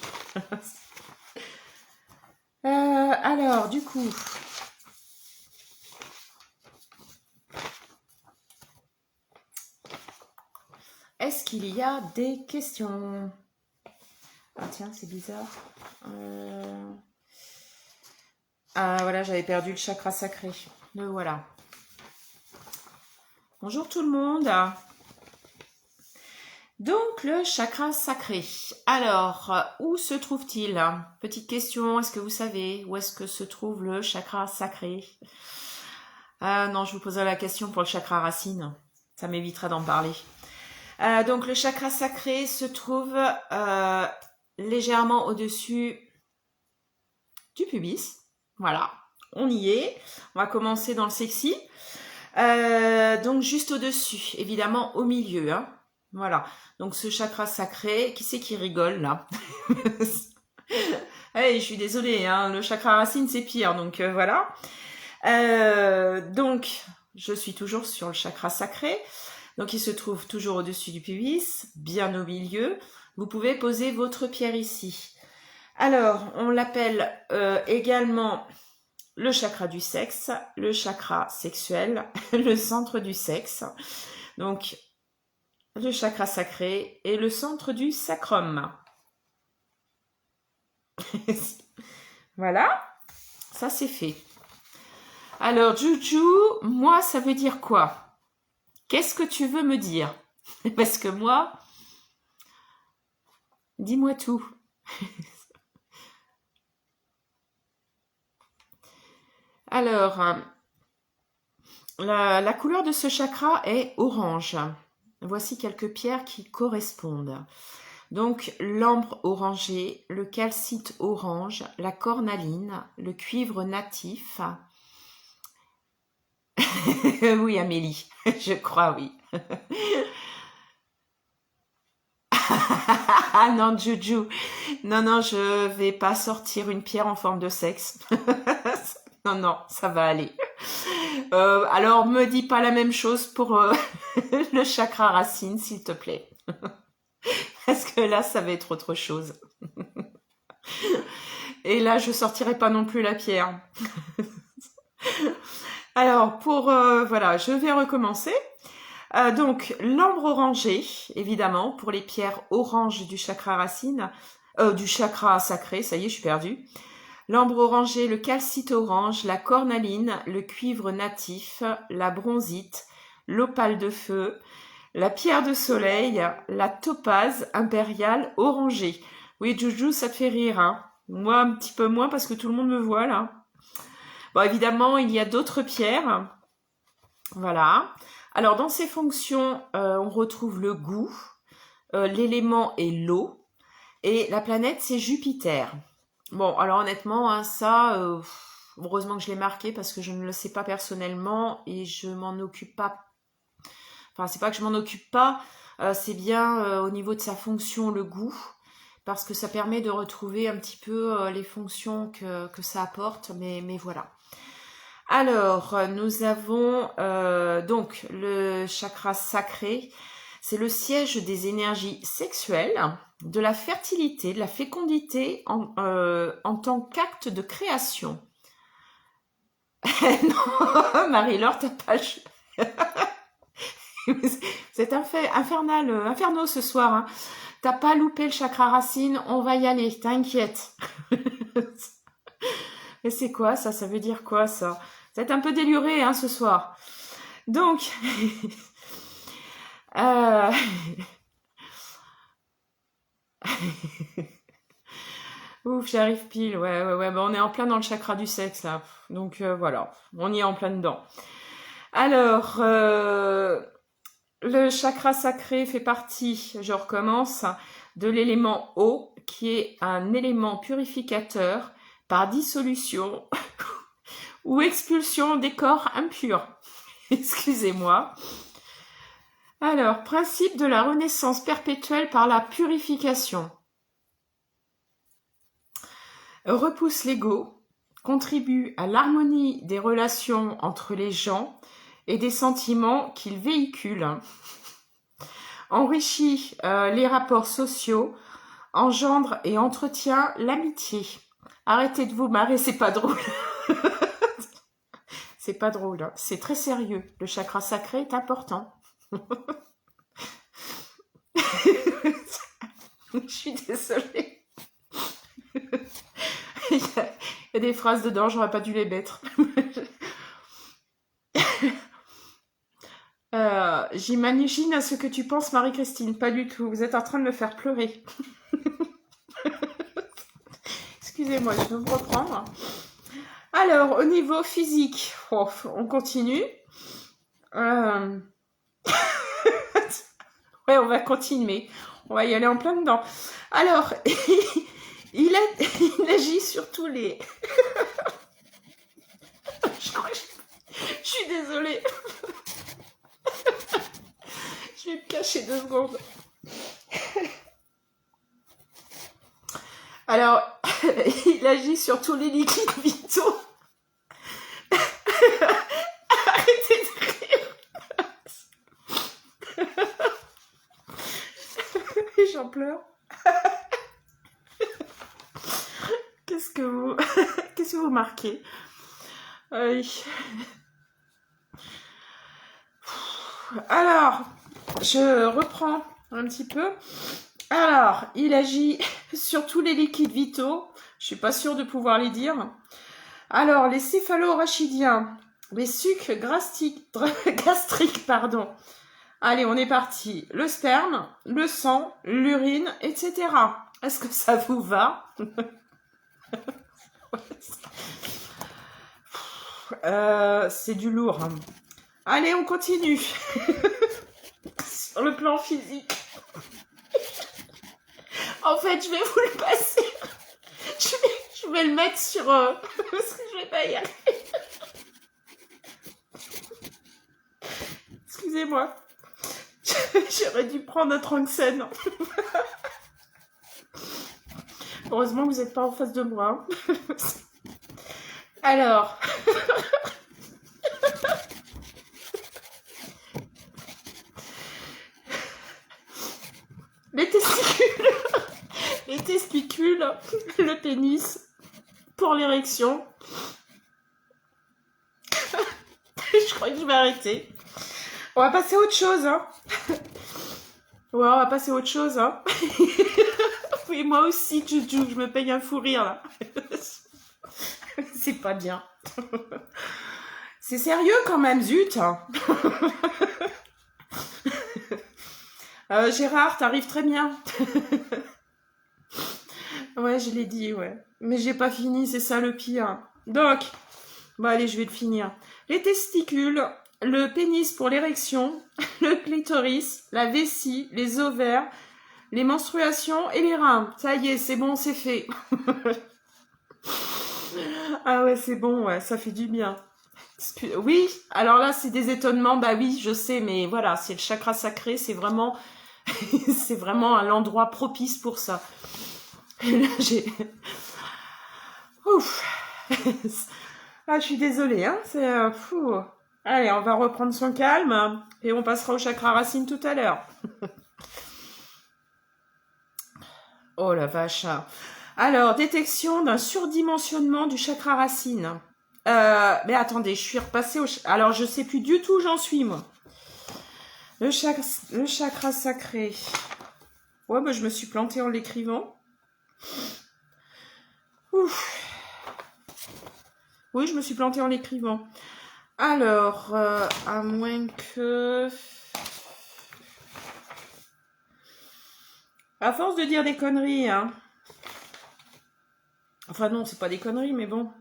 Alors, du coup... Est-ce qu'il y a des questions? Ah tiens, c'est bizarre. Ah voilà, j'avais perdu le chakra sacré. Le voilà. Bonjour tout le monde. Donc le chakra sacré. Alors, où se trouve-t-il? Petite question, est-ce que vous savez où est-ce que se trouve le chakra sacré? Non, je vous poserai la question pour le chakra racine. Ça m'évitera d'en parler. Donc le chakra sacré se trouve légèrement au-dessus du pubis. Voilà, on y est. On va commencer dans le sexy. Donc juste au-dessus, évidemment au milieu. Hein. Voilà, donc ce chakra sacré, qui c'est qui rigole là? Hey, je suis désolée, hein, le chakra racine c'est pire, donc voilà. Donc, je suis toujours sur le chakra sacré. Donc, il se trouve toujours au-dessus du pubis, bien au milieu. Vous pouvez poser votre pierre ici. Alors, on l'appelle également le chakra du sexe, le chakra sexuel, le centre du sexe. Donc, le chakra sacré et le centre du sacrum. Voilà, ça c'est fait. Alors, Juju, moi, ça veut dire quoi? Qu'est-ce que tu veux me dire? Parce que moi, dis-moi tout. Alors, la couleur de ce chakra est orange. Voici quelques pierres qui correspondent. Donc, l'ambre orangé, le calcite orange, la cornaline, le cuivre natif. Oui, Amélie, je crois, oui. Ah non, Juju. Non, je vais pas sortir une pierre en forme de sexe. Non, ça va aller. Alors, me dis pas la même chose pour le chakra racine, s'il te plaît. Parce que là, ça va être autre chose. Et là, je sortirai pas non plus la pierre. Alors, voilà, je vais recommencer. Donc, l'ambre orangé, évidemment, pour les pierres oranges du chakra racine, du chakra sacré, ça y est, je suis perdue. L'ambre orangé, le calcite orange, la cornaline, le cuivre natif, la bronzite, l'opale de feu, la pierre de soleil, la topaze impériale orangée. Oui, Juju, ça te fait rire, hein? Moi, un petit peu moins parce que tout le monde me voit, là. Bon, évidemment, il y a d'autres pierres. Voilà. Alors, dans ces fonctions, on retrouve le goût, l'élément est l'eau, et la planète, c'est Jupiter. Bon, alors honnêtement, hein, ça, heureusement que je l'ai marqué parce que je ne le sais pas personnellement et je m'en occupe pas. Enfin, c'est pas que je m'en occupe pas, c'est bien au niveau de sa fonction, le goût, parce que ça permet de retrouver un petit peu les fonctions que ça apporte, mais voilà. Alors, nous avons donc le chakra sacré, c'est le siège des énergies sexuelles, de la fertilité, de la fécondité en tant qu'acte de création. Non, Marie-Laure, t'as pas c'est infernal, ce soir. Hein. T'as pas loupé le chakra racine, on va y aller, t'inquiète. Mais c'est quoi ça? Ça veut dire quoi ça? Vous êtes un peu déluré hein, ce soir. Donc, ouf, j'arrive pile. Ouais. Bah, on est en plein dans le chakra du sexe là. Donc voilà, on y est en plein dedans. Alors, le chakra sacré fait partie, je recommence, de l'élément eau, qui est un élément purificateur par dissolution ou expulsion des corps impurs. Excusez-moi. Alors, principe de la renaissance perpétuelle par la purification. Repousse l'ego, contribue à l'harmonie des relations entre les gens et des sentiments qu'il véhicule. Enrichit les rapports sociaux, engendre et entretient l'amitié. Arrêtez de vous marrer, c'est pas drôle. C'est pas drôle, hein. C'est très sérieux. Le chakra sacré est important. Je suis désolée. Il y a des phrases dedans, j'aurais pas dû les mettre. J'imagine à ce que tu penses, Marie-Christine. Pas du tout. Vous êtes en train de me faire pleurer. Excusez-moi, je vais me reprendre. Alors, au niveau physique, on continue. Ouais, on va continuer. On va y aller en plein dedans. Alors, il agit sur tous les... Je suis désolée. Je vais me cacher 2 secondes. Alors, il agit sur tous les liquides vitaux. Arrêtez de rire. J'en pleure. Qu'est-ce que vous marquez? Alors, je reprends un petit peu. Alors, il agit sur tous les liquides vitaux. Je suis pas sûre de pouvoir les dire. Alors, les céphalo-rachidiens, les sucs gastriques, pardon. Allez, on est parti. Le sperme, le sang, l'urine, etc. Est-ce que ça vous va? C'est du lourd. Hein. Allez, on continue. Sur le plan physique. En fait, je vais vous le passer. Je vais le mettre sur... parce que je vais pas y arriver. Excusez-moi. J'aurais dû prendre un Tranxène. Heureusement que vous n'êtes pas en face de moi. Alors... les testicules, le pénis, pour l'érection. Je crois que je vais arrêter. On va passer à autre chose, hein. Ouais, on va passer à autre chose, hein. Oui, moi aussi, Juju, je me paye un fou rire, là. C'est pas bien. C'est sérieux quand même, zut. Gérard, t'arrives très bien. Ouais, je l'ai dit, ouais. Mais j'ai pas fini, c'est ça le pire. Donc, bon allez, je vais le finir. Les testicules, le pénis pour l'érection, le clitoris, la vessie, les ovaires, les menstruations et les reins. Ça y est, c'est bon, c'est fait. Ah ouais, c'est bon, ouais, ça fait du bien. Oui, alors là, c'est des étonnements, bah oui, je sais, mais voilà, c'est le chakra sacré, c'est vraiment, c'est vraiment un endroit propice pour ça. Et là, j'ai... Ouf. Ah, je suis désolée, hein, c'est fou. Allez, on va reprendre son calme et on passera au chakra racine tout à l'heure. Oh la vache. Alors, détection d'un surdimensionnement du chakra racine. Mais attendez, je suis repassée au... Alors, je sais plus du tout où j'en suis, moi. Le chakra sacré. Ouais, bah, je me suis plantée en l'écrivant. Ouf. Oui, je me suis plantée en l'écrivant. Alors, à moins que... À force de dire des conneries, hein. Enfin non, c'est pas des conneries, mais bon.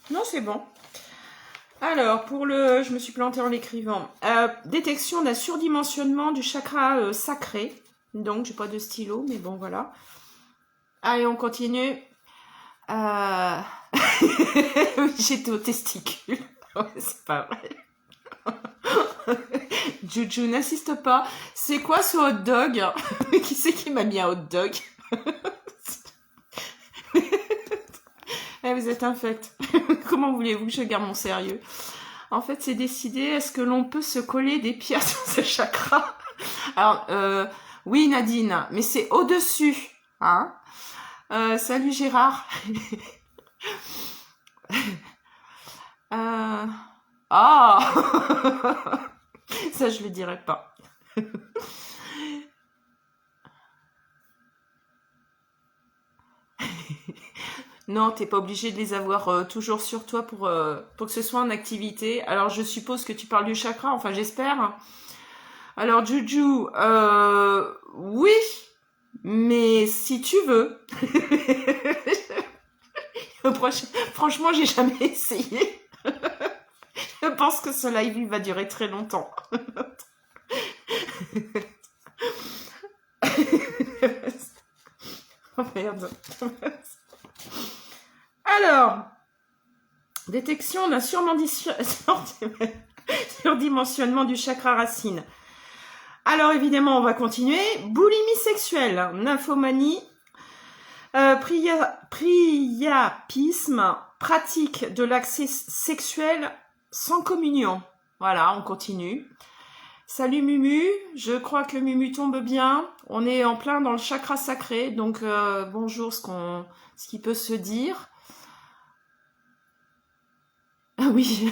Non, c'est bon. Alors, pour le... Je me suis plantée en l'écrivant. Détection d'un surdimensionnement du chakra sacré. Donc, j'ai pas de stylo, mais bon, voilà. Allez, on continue. J'étais au testicule. C'est pas vrai. Juju, n'insiste pas. C'est quoi ce hot dog? Qui c'est qui m'a mis un hot dog? Vous êtes infect. Comment voulez-vous que je garde mon sérieux? En fait, c'est décidé. Est-ce que l'on peut se coller des pierres sur ce chakra? Alors, oui, Nadine, mais c'est au-dessus. Hein? Salut Gérard. Ah. Ça, je le dirai pas. Non, t'es pas obligé de les avoir toujours sur toi pour que ce soit en activité. Alors, je suppose que tu parles du chakra, enfin, j'espère. Alors, Juju, oui, mais si tu veux. Franchement, j'ai jamais essayé. Je pense que ce live va durer très longtemps. Oh merde. Alors, détection d'un surdimensionnement du chakra racine. Alors évidemment, on va continuer. Boulimie sexuelle, nymphomanie, priapisme, pratique de l'accès sexuel sans communion. Voilà, on continue. Salut Mumu, je crois que Mumu tombe bien. On est en plein dans le chakra sacré, donc bonjour ce qui peut se dire. Ah oui.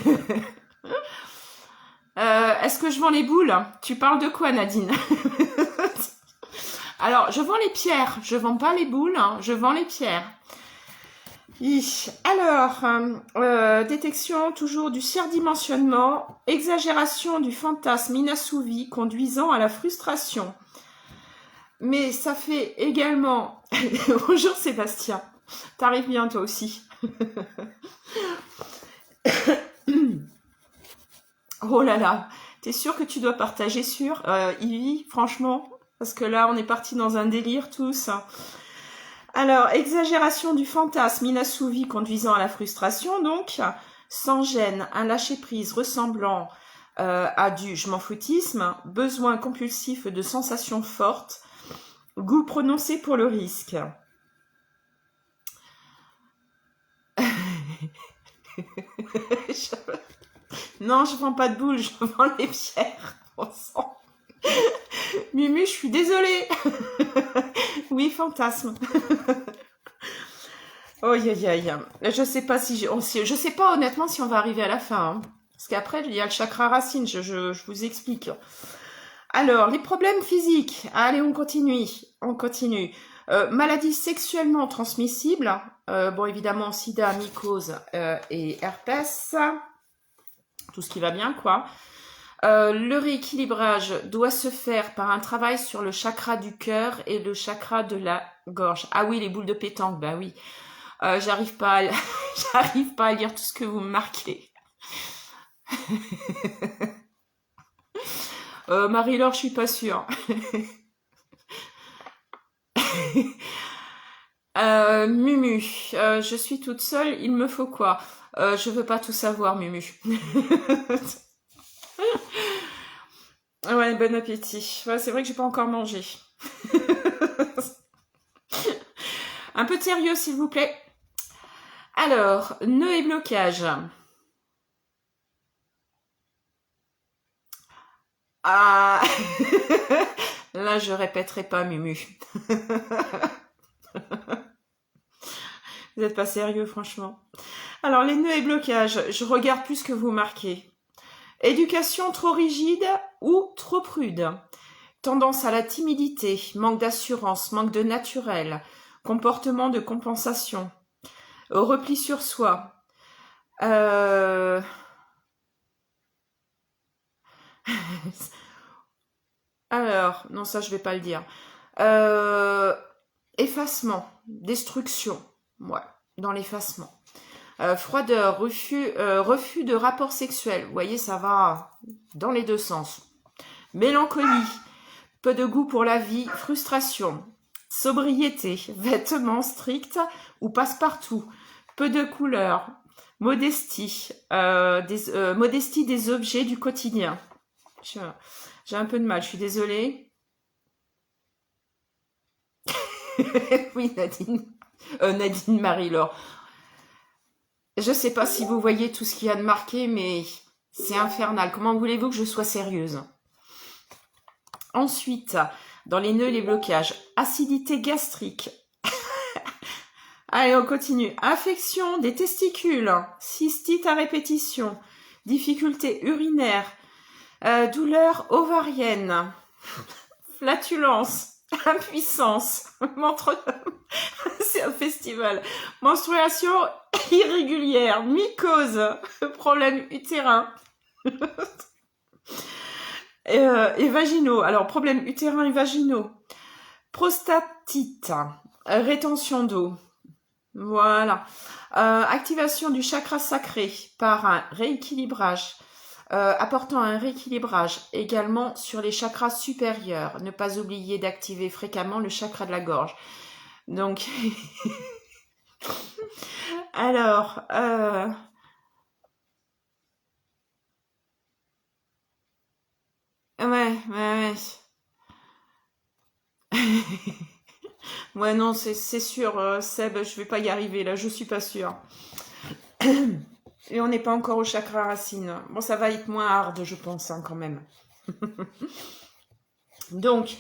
Est-ce que je vends les boules? Tu parles de quoi, Nadine? Alors, je vends les pierres. Je vends pas les boules, hein, je vends les pierres. Alors, détection toujours du surdimensionnement, exagération du fantasme inassouvi conduisant à la frustration. Mais ça fait également... Bonjour Sébastien, t'arrives bien toi aussi. Oh là là, t'es sûr que tu dois partager sur Ivy, franchement? Parce que là, on est parti dans un délire tous. Alors, exagération du fantasme inassouvi conduisant à la frustration, donc, sans gêne, un lâcher-prise ressemblant à du je m'en foutisme, besoin compulsif de sensations fortes, goût prononcé pour le risque. Non, je vends pas de boules, je vends les pierres. Mumu, je suis désolée. Oui, fantasme. Oh, aïe, aïe. Je sais pas si je sais pas honnêtement si on va arriver à la fin, hein. Parce qu'après, il y a le chakra racine, je vous explique. Alors, les problèmes physiques. Allez, on continue. On continue. Maladies sexuellement transmissibles. Bon, évidemment, sida, mycose et herpès. Tout ce qui va bien, quoi. Le rééquilibrage doit se faire par un travail sur le chakra du cœur et le chakra de la gorge. Ah oui, les boules de pétanque, bah oui. J'arrive pas à... j'arrive pas à lire tout ce que vous me marquez. Marie-Laure, je suis pas sûre. Mumu, je suis toute seule, il me faut quoi? Je veux pas tout savoir, Mumu. Ouais, bon appétit. Ouais, c'est vrai que j'ai pas encore mangé. Un peu de sérieux, s'il vous plaît. Alors, nœud et blocage. Ah, là, je répéterai pas, Mumu. Vous n'êtes pas sérieux, franchement. Alors, les nœuds et blocages, je regarde plus que vous marquez. Éducation trop rigide ou trop prude. Tendance à la timidité, manque d'assurance, manque de naturel, comportement de compensation, repli sur soi. Alors, non, ça je vais pas le dire. Effacement, destruction, ouais, dans l'effacement. Froideur, refus de rapport sexuel. Vous voyez, ça va dans les deux sens. Mélancolie, peu de goût pour la vie, frustration. Sobriété, vêtements stricts ou passe-partout. Peu de couleurs. Modestie, modestie des objets du quotidien. J'ai un peu de mal, je suis désolée. Oui, Nadine. Nadine Marie-Laure. Je sais pas si vous voyez tout ce qu'il y a de marqué, mais c'est infernal. Comment voulez-vous que je sois sérieuse? Ensuite, dans les nœuds et les blocages, acidité gastrique. Allez, on continue. Infection des testicules, cystite à répétition, difficulté urinaire, douleur ovarienne, flatulence, impuissance, c'est un festival, menstruation irrégulière, mycose, problème utérin et vaginaux. Alors, problème utérin et vaginaux, prostatite, rétention d'eau. Voilà. Activation du chakra sacré par un rééquilibrage, apportant un rééquilibrage également sur les chakras supérieurs. Ne pas oublier d'activer fréquemment le chakra de la gorge. Donc, alors, ouais. Ouais, non, c'est sûr, Seb, je vais pas y arriver là, je suis pas sûre. Et on n'est pas encore au chakra racine. Bon, ça va être moins hard, je pense, hein, quand même. Donc,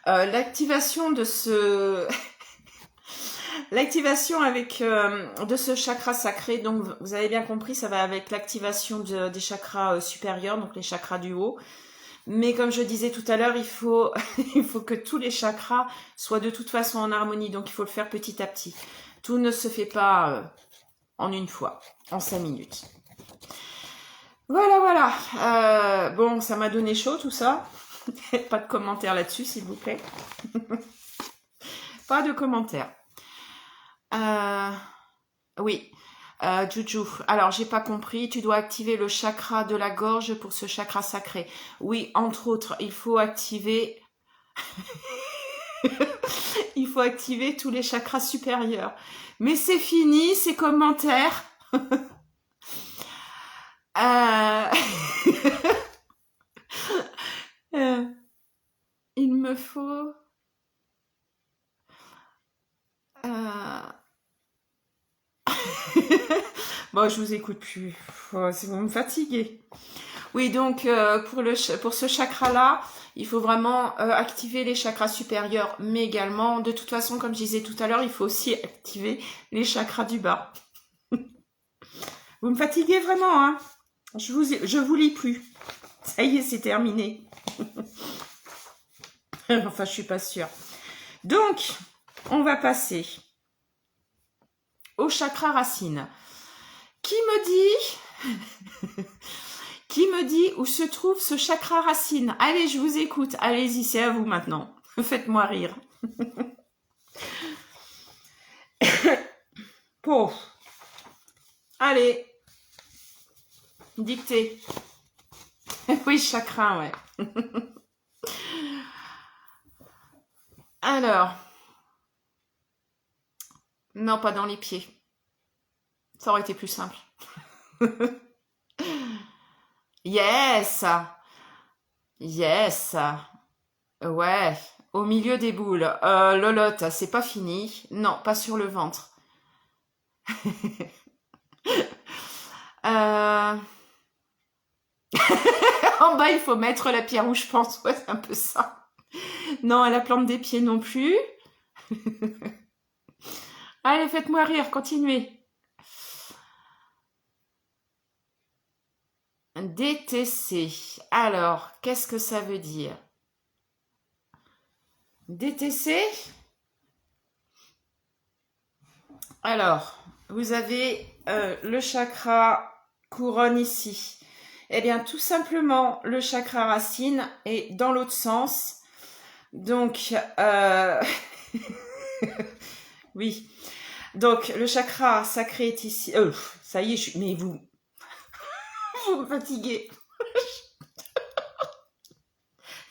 l'activation de ce... l'activation avec de ce chakra sacré, donc vous avez bien compris, ça va avec l'activation des chakras supérieurs, donc les chakras du haut. Mais comme je disais tout à l'heure, il faut, il faut que tous les chakras soient de toute façon en harmonie, donc il faut le faire petit à petit. Tout ne se fait pas en une fois, en 5 minutes. Voilà. Bon, ça m'a donné chaud tout ça. Pas de commentaires là-dessus, s'il vous plaît. Pas de commentaires. Oui. Juju, alors j'ai pas compris, tu dois activer le chakra de la gorge pour ce chakra sacré. Oui, entre autres, il faut activer il faut activer tous les chakras supérieurs. Mais c'est fini, ces commentaires. Il me faut... Bon, je vous écoute plus. Oh, c'est vous me fatiguez. Oui, donc pour ce chakra-là, il faut vraiment activer les chakras supérieurs, mais également, de toute façon, comme je disais tout à l'heure, il faut aussi activer les chakras du bas. Vous me fatiguez vraiment, hein? Je vous lis plus. Ça y est, c'est terminé. Enfin, je suis pas sûre. Donc, on va passer au chakra racine. Qui me dit où se trouve ce chakra racine? Allez, je vous écoute. Allez-y, c'est à vous maintenant. Faites-moi rire. Pauvre. Allez. Dictée. Oui, chakra, ouais. Alors. Non, pas dans les pieds. Ça aurait été plus simple. Yes! Yes! Ouais. Au milieu des boules. Lolotte, c'est pas fini. Non, pas sur le ventre. En bas, il faut mettre la pierre où je pense. Ouais, c'est un peu ça. Non, à la plante des pieds non plus. Allez, faites-moi rire, continuez. DTC. Alors, qu'est-ce que ça veut dire? DTC. Alors, vous avez le chakra couronne ici. Eh bien, tout simplement, le chakra racine est dans l'autre sens. Donc, oui. Donc, le chakra sacré est ici. Ça y est, mais vous me fatiguez.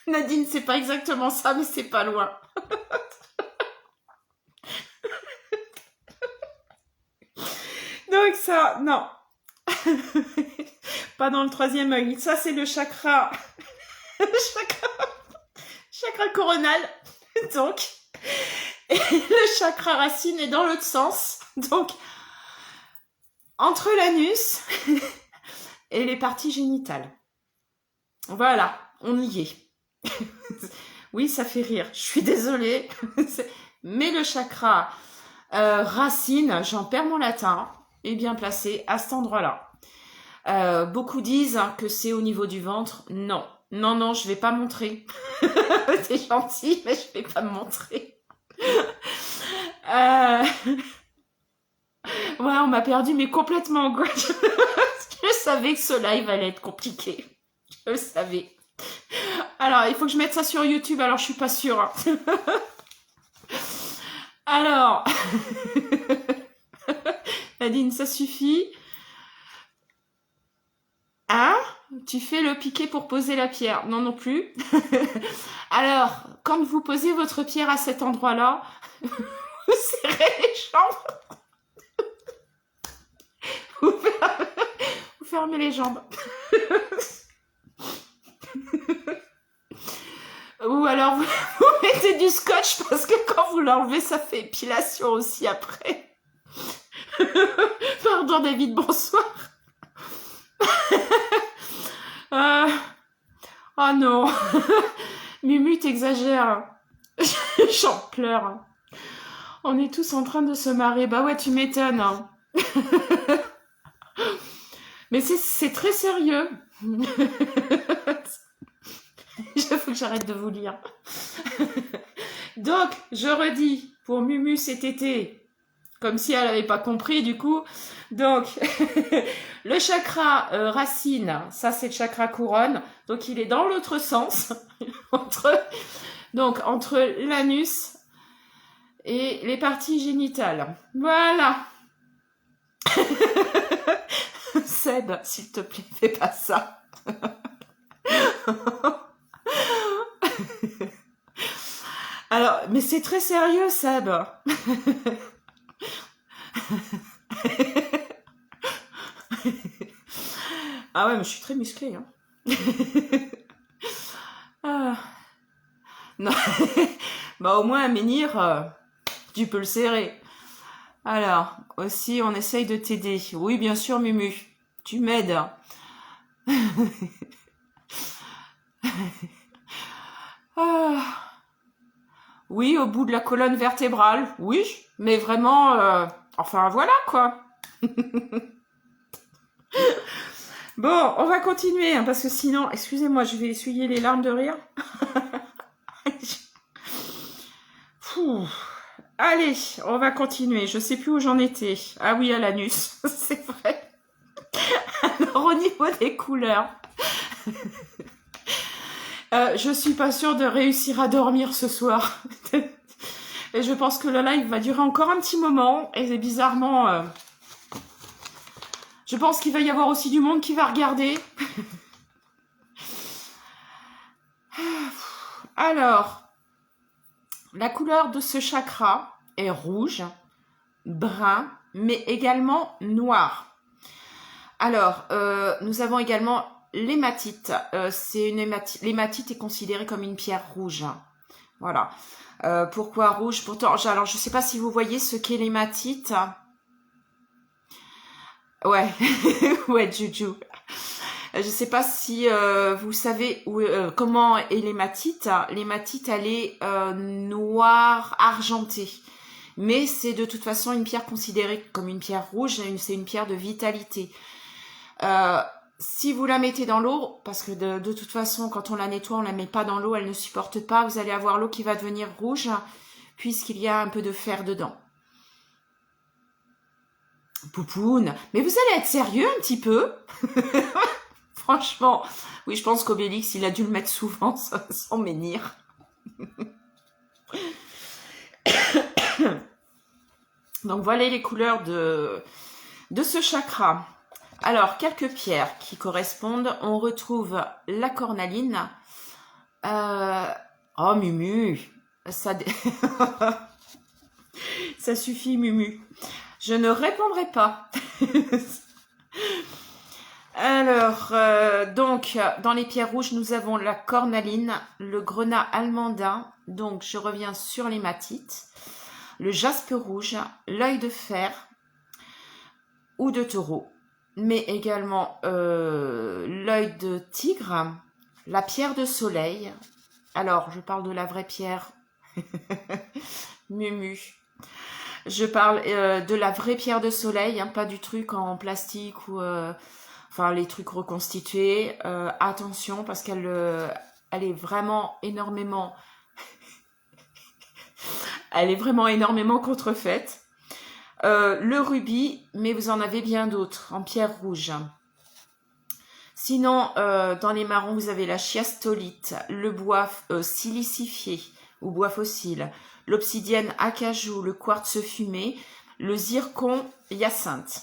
Nadine, c'est pas exactement ça, mais c'est pas loin. Donc ça, non. Pas dans le troisième œil. Ça, c'est le chakra. chakra coronal. Donc, et le chakra racine est dans l'autre sens. Donc, entre l'anus et les parties génitales. Voilà, on y est. Oui, ça fait rire. Je suis désolée. Mais le chakra racine, j'en perds mon latin, est bien placé à cet endroit-là. Beaucoup disent que c'est au niveau du ventre. Non. Non, non, je vais pas montrer. C'est gentil, mais je vais pas me montrer. Ouais, on m'a perdu, mais complètement. Je savais que ce live allait être compliqué. Je le savais. Alors, il faut que je mette ça sur YouTube, alors je suis pas sûre. Alors, Nadine, ça suffit. Hein? Tu fais le piqué pour poser la pierre? Non, non plus. Alors, quand vous posez votre pierre à cet endroit-là, vous serrez les jambes. Vous fermez les jambes. Ou alors vous mettez du scotch parce que quand vous l'enlevez, ça fait épilation aussi après. Pardon David, bonsoir. Oh non. Mumu, t'exagères. J'en pleure. On est tous en train de se marrer. Bah ouais, tu m'étonnes. Hein. Mais c'est très sérieux. Il faut que j'arrête de vous lire. Donc, je redis, pour Mumu cet été, comme si elle n'avait pas compris du coup. Donc, le chakra racine, ça c'est le chakra couronne. Donc, il est dans l'autre sens, entre l'anus et les parties génitales. Voilà. Seb, s'il te plaît, fais pas ça. Alors, mais c'est très sérieux, Seb. Ah ouais, mais je suis très musclée. Hein. Ah. Non. Bah au moins, un menhir, tu peux le serrer. Alors, aussi, on essaye de t'aider. Oui, bien sûr, Mumu. Tu m'aides. Ah, oui, au bout de la colonne vertébrale, oui, mais vraiment, enfin voilà quoi. Bon, on va continuer, hein, parce que sinon, excusez-moi, je vais essuyer les larmes de rire. Fou. Allez, on va continuer. Je sais plus où j'en étais. Ah oui, à l'anus, c'est vrai. Alors, au niveau des couleurs, je suis pas sûre de réussir à dormir ce soir. Et je pense que le live va durer encore un petit moment. Et bizarrement, je pense qu'il va y avoir aussi du monde qui va regarder. Alors, la couleur de ce chakra est rouge, brun, mais également noir. Alors, nous avons également l'hématite. L'hématite est considérée comme une pierre rouge. Voilà. Pourquoi rouge? Pourtant, alors je ne sais pas si vous voyez ce qu'est l'hématite. Ouais, ouais, Juju. Je ne sais pas si vous savez comment est l'hématite. L'hématite, elle est noire argentée. Mais c'est de toute façon une pierre considérée comme une pierre rouge. C'est une pierre de vitalité. Si vous la mettez dans l'eau, parce que de toute façon, quand on la nettoie, on la met pas dans l'eau, elle ne supporte pas. Vous allez avoir l'eau qui va devenir rouge, puisqu'il y a un peu de fer dedans. Poupoune, mais vous allez être sérieux un petit peu? Franchement, oui, je pense qu'Obélix, il a dû le mettre souvent sans menhir. Donc voilà les couleurs de ce chakra. Alors, quelques pierres qui correspondent. On retrouve la cornaline. Oh, Mumu. Ça... Ça suffit, Mumu. Je ne répondrai pas. Alors, donc, dans les pierres rouges, nous avons la cornaline, le grenat almandin. Donc, je reviens sur l'hématite. Le jaspe rouge, l'œil de fer ou de taureau. Mais également l'œil de tigre, la pierre de soleil. Alors, je parle de la vraie pierre. Mumu. Je parle de la vraie pierre de soleil, hein, pas du truc en plastique ou enfin les trucs reconstitués. Attention parce qu'elle elle est vraiment énormément contrefaite. Le rubis, mais vous en avez bien d'autres en pierre rouge. Sinon, dans les marrons, vous avez la chiastolite, le bois silicifié ou bois fossile, l'obsidienne acajou, le quartz fumé, le zircon hyacinthe.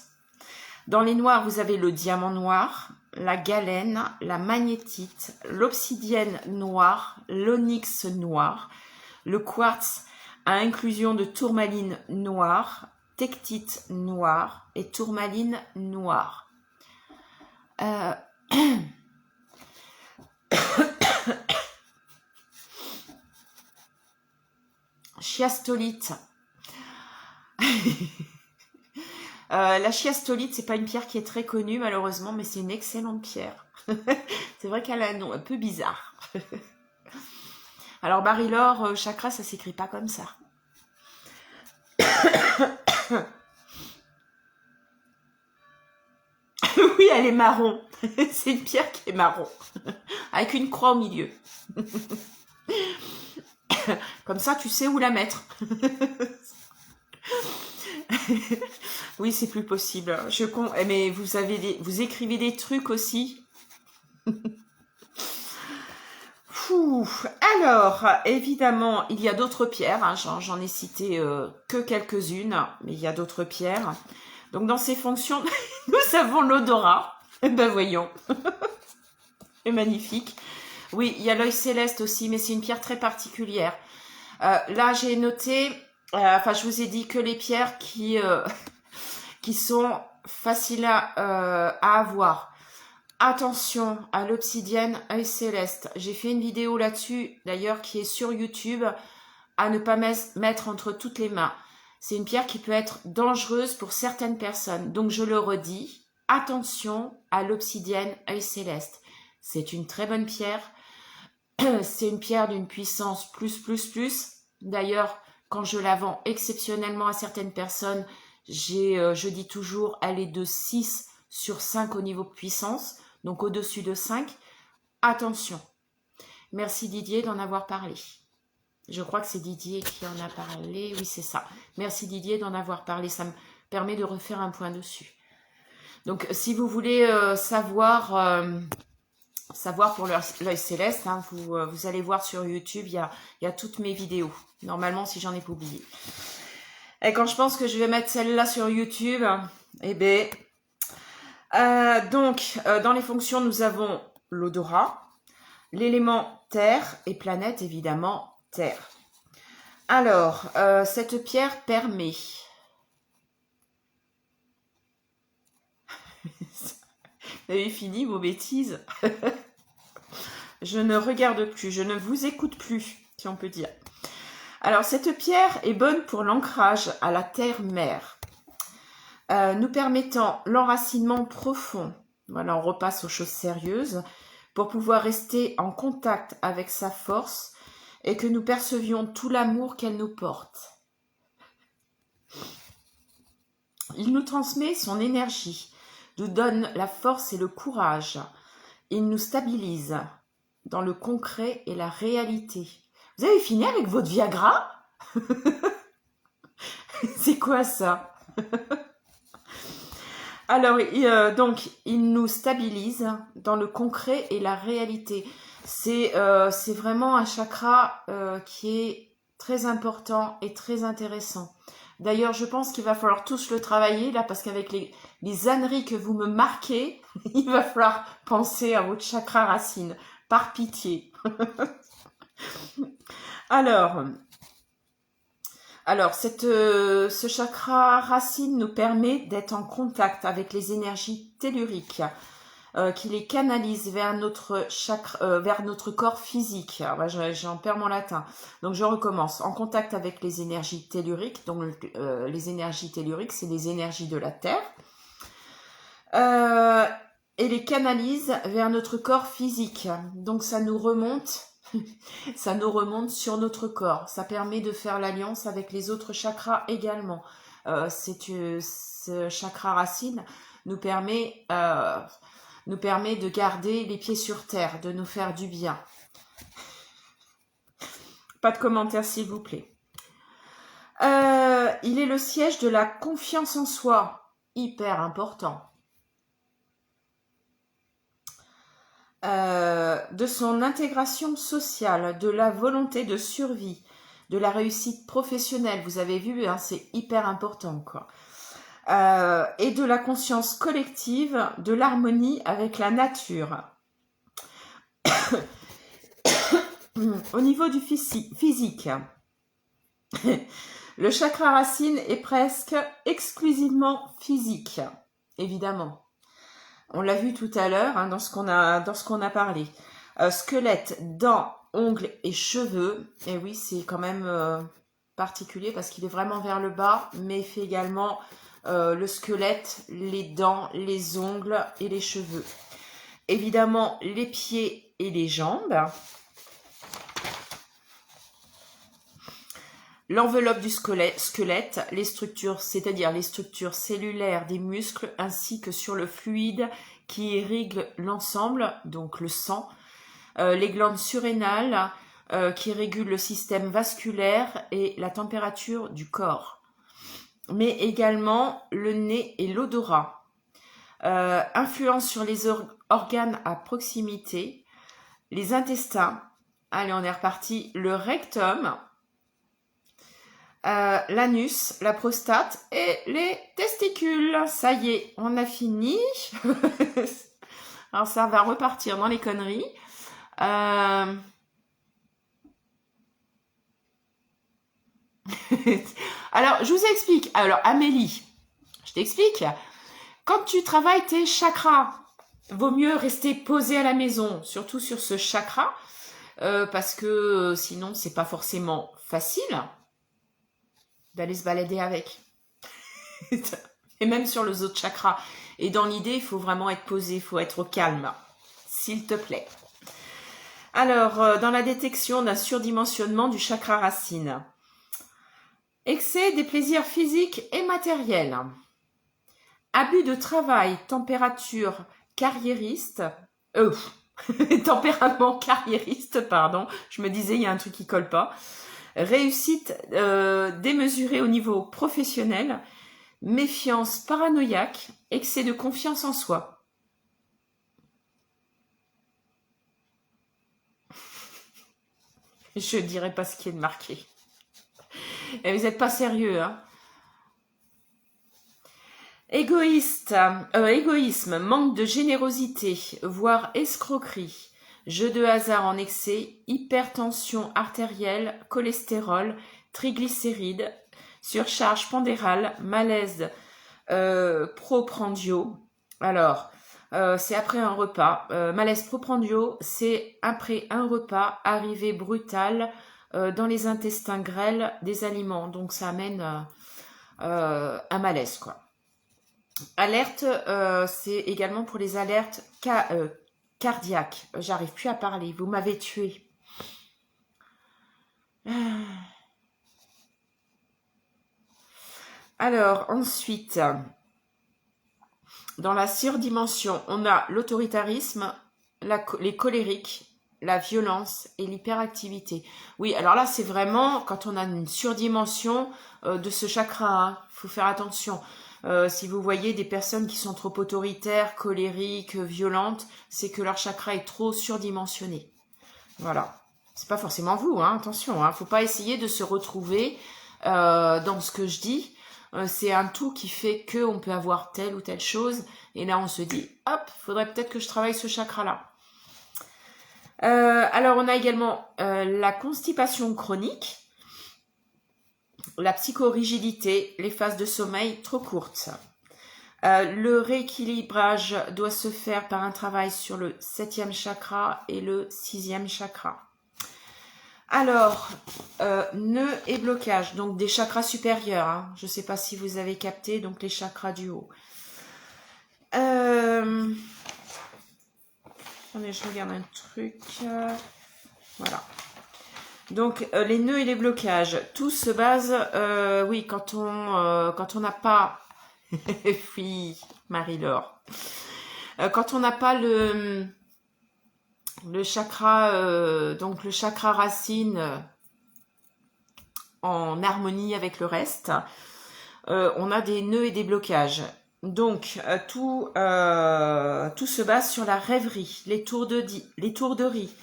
Dans les noirs, vous avez le diamant noir, la galène, la magnétite, l'obsidienne noire, l'onyx noir, le quartz à inclusion de tourmaline noire, tectite noire et tourmaline noire. Chiastolite. La chiastolite, c'est pas une pierre qui est très connue malheureusement, mais c'est une excellente pierre. C'est vrai qu'elle a un nom un peu bizarre. Alors Barilor, chakra, ça s'écrit pas comme ça. Oui, elle est marron. C'est une pierre qui est marron. Avec une croix au milieu. Comme ça, tu sais où la mettre. Oui, c'est plus possible. Mais vous écrivez des trucs aussi. Alors, évidemment, il y a d'autres pierres. Hein, j'en ai cité que quelques-unes, mais il y a d'autres pierres. Donc, dans ces fonctions, nous avons l'odorat. Ben voyons. C'est magnifique. Oui, il y a l'œil céleste aussi, mais c'est une pierre très particulière. Là, j'ai noté, enfin, je vous ai dit que les pierres qui sont faciles à avoir. Attention à l'obsidienne œil céleste. J'ai fait une vidéo là-dessus, d'ailleurs, qui est sur YouTube, à ne pas mettre entre toutes les mains. C'est une pierre qui peut être dangereuse pour certaines personnes. Donc, je le redis, attention à l'obsidienne œil céleste. C'est une très bonne pierre. C'est une pierre d'une puissance plus. D'ailleurs, quand je la vends exceptionnellement à certaines personnes, je dis toujours, elle est de 6 sur 5 au niveau de puissance, donc au-dessus de 5. Attention. Merci Didier d'en avoir parlé. Je crois que c'est Didier qui en a parlé. Oui, c'est ça. Merci Didier d'en avoir parlé. Ça me permet de refaire un point dessus. Donc, si vous voulez savoir pour l'œil céleste, hein, vous allez voir sur YouTube, il y a toutes mes vidéos. Normalement, si j'en ai pas oublié. Et quand je pense que je vais mettre celle-là sur YouTube, eh bien... dans les fonctions, nous avons l'odorat, l'élément terre et planète, évidemment, terre. Alors, cette pierre permet... Vous avez fini vos bêtises? Je ne regarde plus, je ne vous écoute plus, si on peut dire. Alors, cette pierre est bonne pour l'ancrage à la terre-mère, nous permettant l'enracinement profond. Voilà, on repasse aux choses sérieuses, pour pouvoir rester en contact avec sa force et que nous percevions tout l'amour qu'elle nous porte. Il nous transmet son énergie, nous donne la force et le courage. Il nous stabilise dans le concret et la réalité. Vous avez fini avec votre Viagra? C'est quoi ça? Alors, donc, il nous stabilise dans le concret et la réalité. C'est vraiment un chakra qui est très important et très intéressant. D'ailleurs, je pense qu'il va falloir tous le travailler, là, parce qu'avec les âneries que vous me marquez, il va falloir penser à votre chakra racine, par pitié. Alors, ce chakra racine nous permet d'être en contact avec les énergies telluriques, qui les canalise vers notre corps physique. J'en perds mon latin. Donc je recommence. En contact avec les énergies telluriques. Donc les énergies telluriques, c'est les énergies de la Terre. Et les canalise vers notre corps physique. Donc ça nous remonte. Ça nous remonte sur notre corps. Ça permet de faire l'alliance avec les autres chakras également. Ce chakra racine nous permet de garder les pieds sur terre, de nous faire du bien. Pas de commentaires, s'il vous plaît. Il est le siège de la confiance en soi. Hyper important. De son intégration sociale, de la volonté de survie, de la réussite professionnelle. Vous avez vu, hein, c'est hyper important, quoi. Et de la conscience collective, de l'harmonie avec la nature. Au niveau du physique, le chakra racine est presque exclusivement physique, évidemment. On l'a vu tout à l'heure, hein, dans ce qu'on a parlé. Squelette, dents, ongles et cheveux. Et oui, c'est quand même particulier parce qu'il est vraiment vers le bas, mais il fait également le squelette, les dents, les ongles et les cheveux. Évidemment, les pieds et les jambes. L'enveloppe du squelette, les structures, c'est-à-dire les structures cellulaires des muscles, ainsi que sur le fluide qui irrigue l'ensemble, donc le sang, les glandes surrénales qui régulent le système vasculaire et la température du corps, mais également le nez et l'odorat. Influence sur les organes à proximité, les intestins, allez on est reparti, le rectum, l'anus, la prostate et les testicules. Ça y est, on a fini. Alors ça va repartir dans les conneries. Alors, je vous explique. Alors, Amélie, je t'explique. Quand tu travailles tes chakras, vaut mieux rester posé à la maison, surtout sur ce chakra, parce que sinon, c'est pas forcément facile d'aller se balader avec. Et même sur les autres chakras. Et dans l'idée, il faut vraiment être posé, il faut être au calme, s'il te plaît. Alors, dans la détection d'un surdimensionnement du chakra racine. Excès des plaisirs physiques et matériels. Abus de travail, température carriériste. Tempérament carriériste, pardon. Je me disais, il y a un truc qui colle pas. Réussite démesurée au niveau professionnel. Méfiance paranoïaque. Excès de confiance en soi. Je dirais pas ce qui est marqué. Et vous n'êtes pas sérieux, hein? Égoïsme, manque de générosité, voire escroquerie, jeu de hasard en excès, hypertension artérielle, cholestérol, triglycérides, surcharge pondérale, malaise proprandiaux. Alors, c'est après un repas. Malaise proprandiaux, c'est après un repas, arrivée brutale dans les intestins grêles des aliments. Donc, ça amène un malaise, quoi. Alerte, c'est également pour les alertes cardiaques. J'arrive plus à parler. Vous m'avez tué. Alors, ensuite, dans la surdimension, on a l'autoritarisme, les colériques, la violence et l'hyperactivité. Oui, alors là, c'est vraiment quand on a une surdimension de ce chakra. Il faut faire attention. Si vous voyez des personnes qui sont trop autoritaires, colériques, violentes, c'est que leur chakra est trop surdimensionné. Voilà. C'est pas forcément vous, hein, attention. Faut pas essayer de se retrouver dans ce que je dis. C'est un tout qui fait qu'on peut avoir telle ou telle chose. Et là, on se dit, hop, faudrait peut-être que je travaille ce chakra-là. Alors, on a également la constipation chronique. La psychorigidité, les phases de sommeil trop courtes. Le rééquilibrage doit se faire par un travail sur le 7e chakra et le 6e chakra. Alors, nœuds et blocages, donc des chakras supérieurs. Hein. Je ne sais pas si vous avez capté, donc les chakras du haut. Attendez, je regarde un truc. Voilà. Donc, les nœuds et les blocages, tout se base, oui, quand on n'a pas, oui, Marie-Laure, quand on n'a pas le chakra, donc le chakra racine en harmonie avec le reste, on a des nœuds et des blocages. Donc, tout se base sur la rêverie, l'étourderie,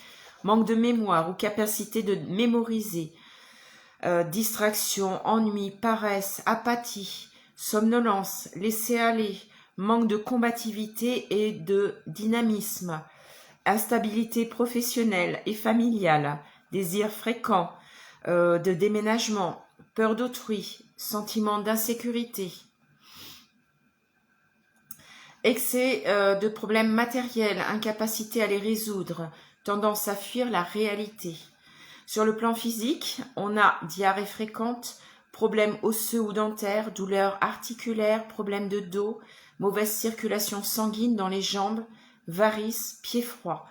manque de mémoire ou capacité de mémoriser, distraction, ennui, paresse, apathie, somnolence, laisser aller, manque de combativité et de dynamisme, instabilité professionnelle et familiale, désirs fréquents, de déménagement, peur d'autrui, sentiment d'insécurité, excès de problèmes matériels, incapacité à les résoudre, tendance à fuir la réalité. Sur le plan physique, on a diarrhée fréquente, problèmes osseux ou dentaires, douleurs articulaires, problèmes de dos, mauvaise circulation sanguine dans les jambes, varices, pieds froids.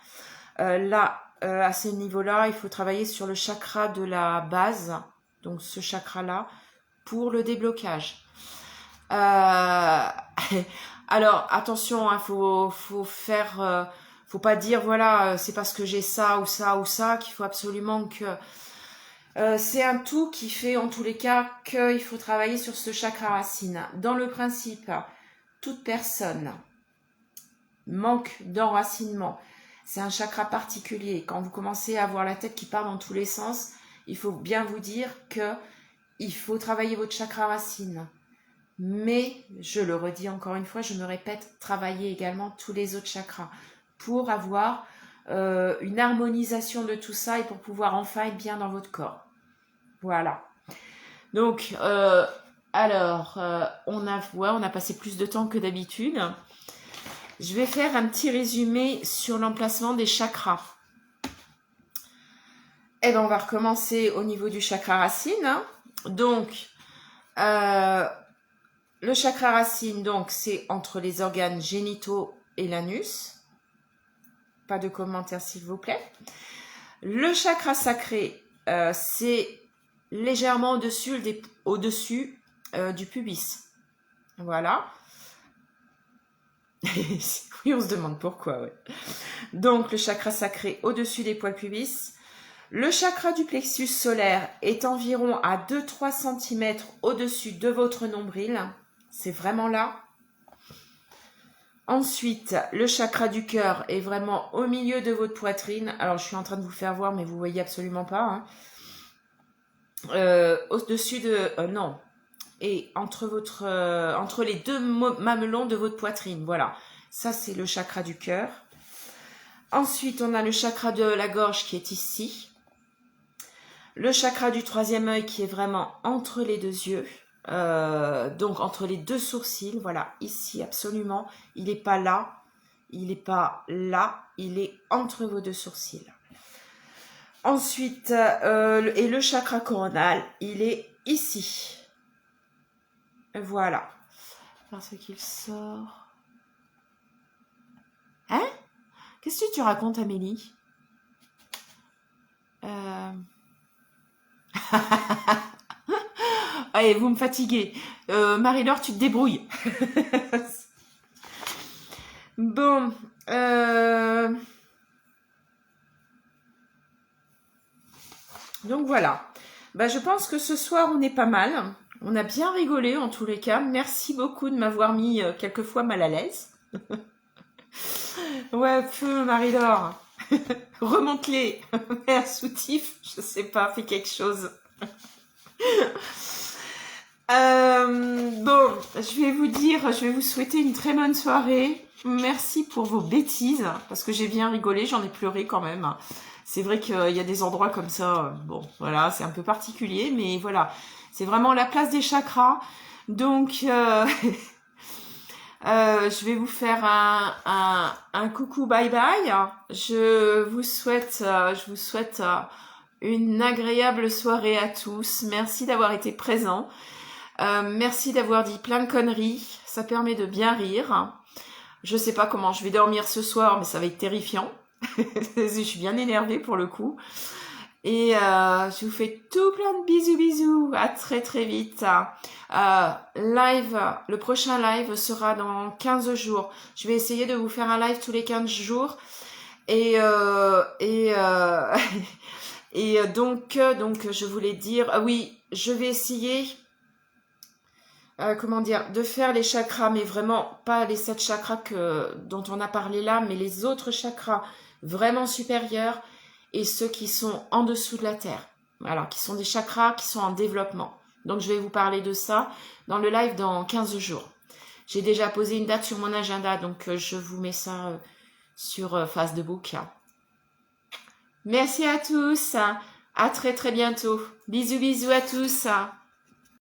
Là, à ce niveau-là, il faut travailler sur le chakra de la base, donc ce chakra-là, pour le déblocage. Alors, attention, faut faire... faut pas dire, voilà, c'est parce que j'ai ça ou ça ou ça qu'il faut absolument que... c'est un tout qui fait, en tous les cas, qu'il faut travailler sur ce chakra racine. Dans le principe, toute personne manque d'enracinement. C'est un chakra particulier. Quand vous commencez à avoir la tête qui part dans tous les sens, il faut bien vous dire que il faut travailler votre chakra racine. Mais, je le redis encore une fois, je me répète, travailler également tous les autres chakras pour avoir une harmonisation de tout ça et pour pouvoir enfin être bien dans votre corps. Voilà. Donc, on a passé plus de temps que d'habitude. Je vais faire un petit résumé sur l'emplacement des chakras. Et bien, on va recommencer au niveau du chakra racine. Donc, Le chakra racine, donc, c'est entre les organes génitaux et l'anus. Pas de commentaires, s'il vous plaît. Le chakra sacré, c'est légèrement au-dessus du pubis. Voilà. Oui, on se demande pourquoi, ouais. Donc, le chakra sacré au-dessus des poils pubis. Le chakra du plexus solaire est environ à 2-3 cm au-dessus de votre nombril. C'est vraiment là. Ensuite, le chakra du cœur est vraiment au milieu de votre poitrine. Alors, je suis en train de vous faire voir, mais vous voyez absolument pas. Hein. Au-dessus de... non. Et entre les deux mamelons de votre poitrine. Voilà. Ça, c'est le chakra du cœur. Ensuite, on a le chakra de la gorge qui est ici. Le chakra du troisième œil qui est vraiment entre les deux yeux. Donc, entre les deux sourcils. Voilà, ici, absolument. Il n'est pas là. Il n'est pas là. Il est entre vos deux sourcils. Ensuite, et le chakra coronal, il est ici. Voilà. Parce qu'il sort. Hein? Qu'est-ce que tu racontes, Amélie? Allez, vous me fatiguez. Marie-Laure, tu te débrouilles. Bon. Donc voilà. Bah, je pense que ce soir, on est pas mal. On a bien rigolé en tous les cas. Merci beaucoup de m'avoir mis quelquefois mal à l'aise. Ouais, feu, Marie-Laure. Remonte-les. Mets un soutif. Je sais pas, fais quelque chose. Bon, je vais vous souhaiter une très bonne soirée. Merci pour vos bêtises, parce que j'ai bien rigolé, j'en ai pleuré quand même. C'est vrai qu'il y a des endroits comme ça, bon, voilà, c'est un peu particulier, mais voilà, c'est vraiment la place des chakras. Donc, je vais vous faire un coucou bye bye. Je vous souhaite une agréable soirée à tous. Merci d'avoir été présents. Merci d'avoir dit plein de conneries. Ça permet de bien rire. Je sais pas comment je vais dormir ce soir, mais ça va être terrifiant. Je suis bien énervée pour le coup. Et je vous fais tout plein de bisous. À très très vite. Le prochain live sera dans 15 jours. Je vais essayer de vous faire un live tous les 15 jours. Et donc je voulais dire, oui, je vais essayer, de faire les chakras, mais vraiment pas les 7 chakras dont on a parlé là, mais les autres chakras vraiment supérieurs et ceux qui sont en dessous de la terre. Alors, qui sont des chakras qui sont en développement. Donc, je vais vous parler de ça dans le live dans 15 jours. J'ai déjà posé une date sur mon agenda, donc je vous mets ça sur Facebook. Merci à tous. À très très bientôt. Bisous à tous.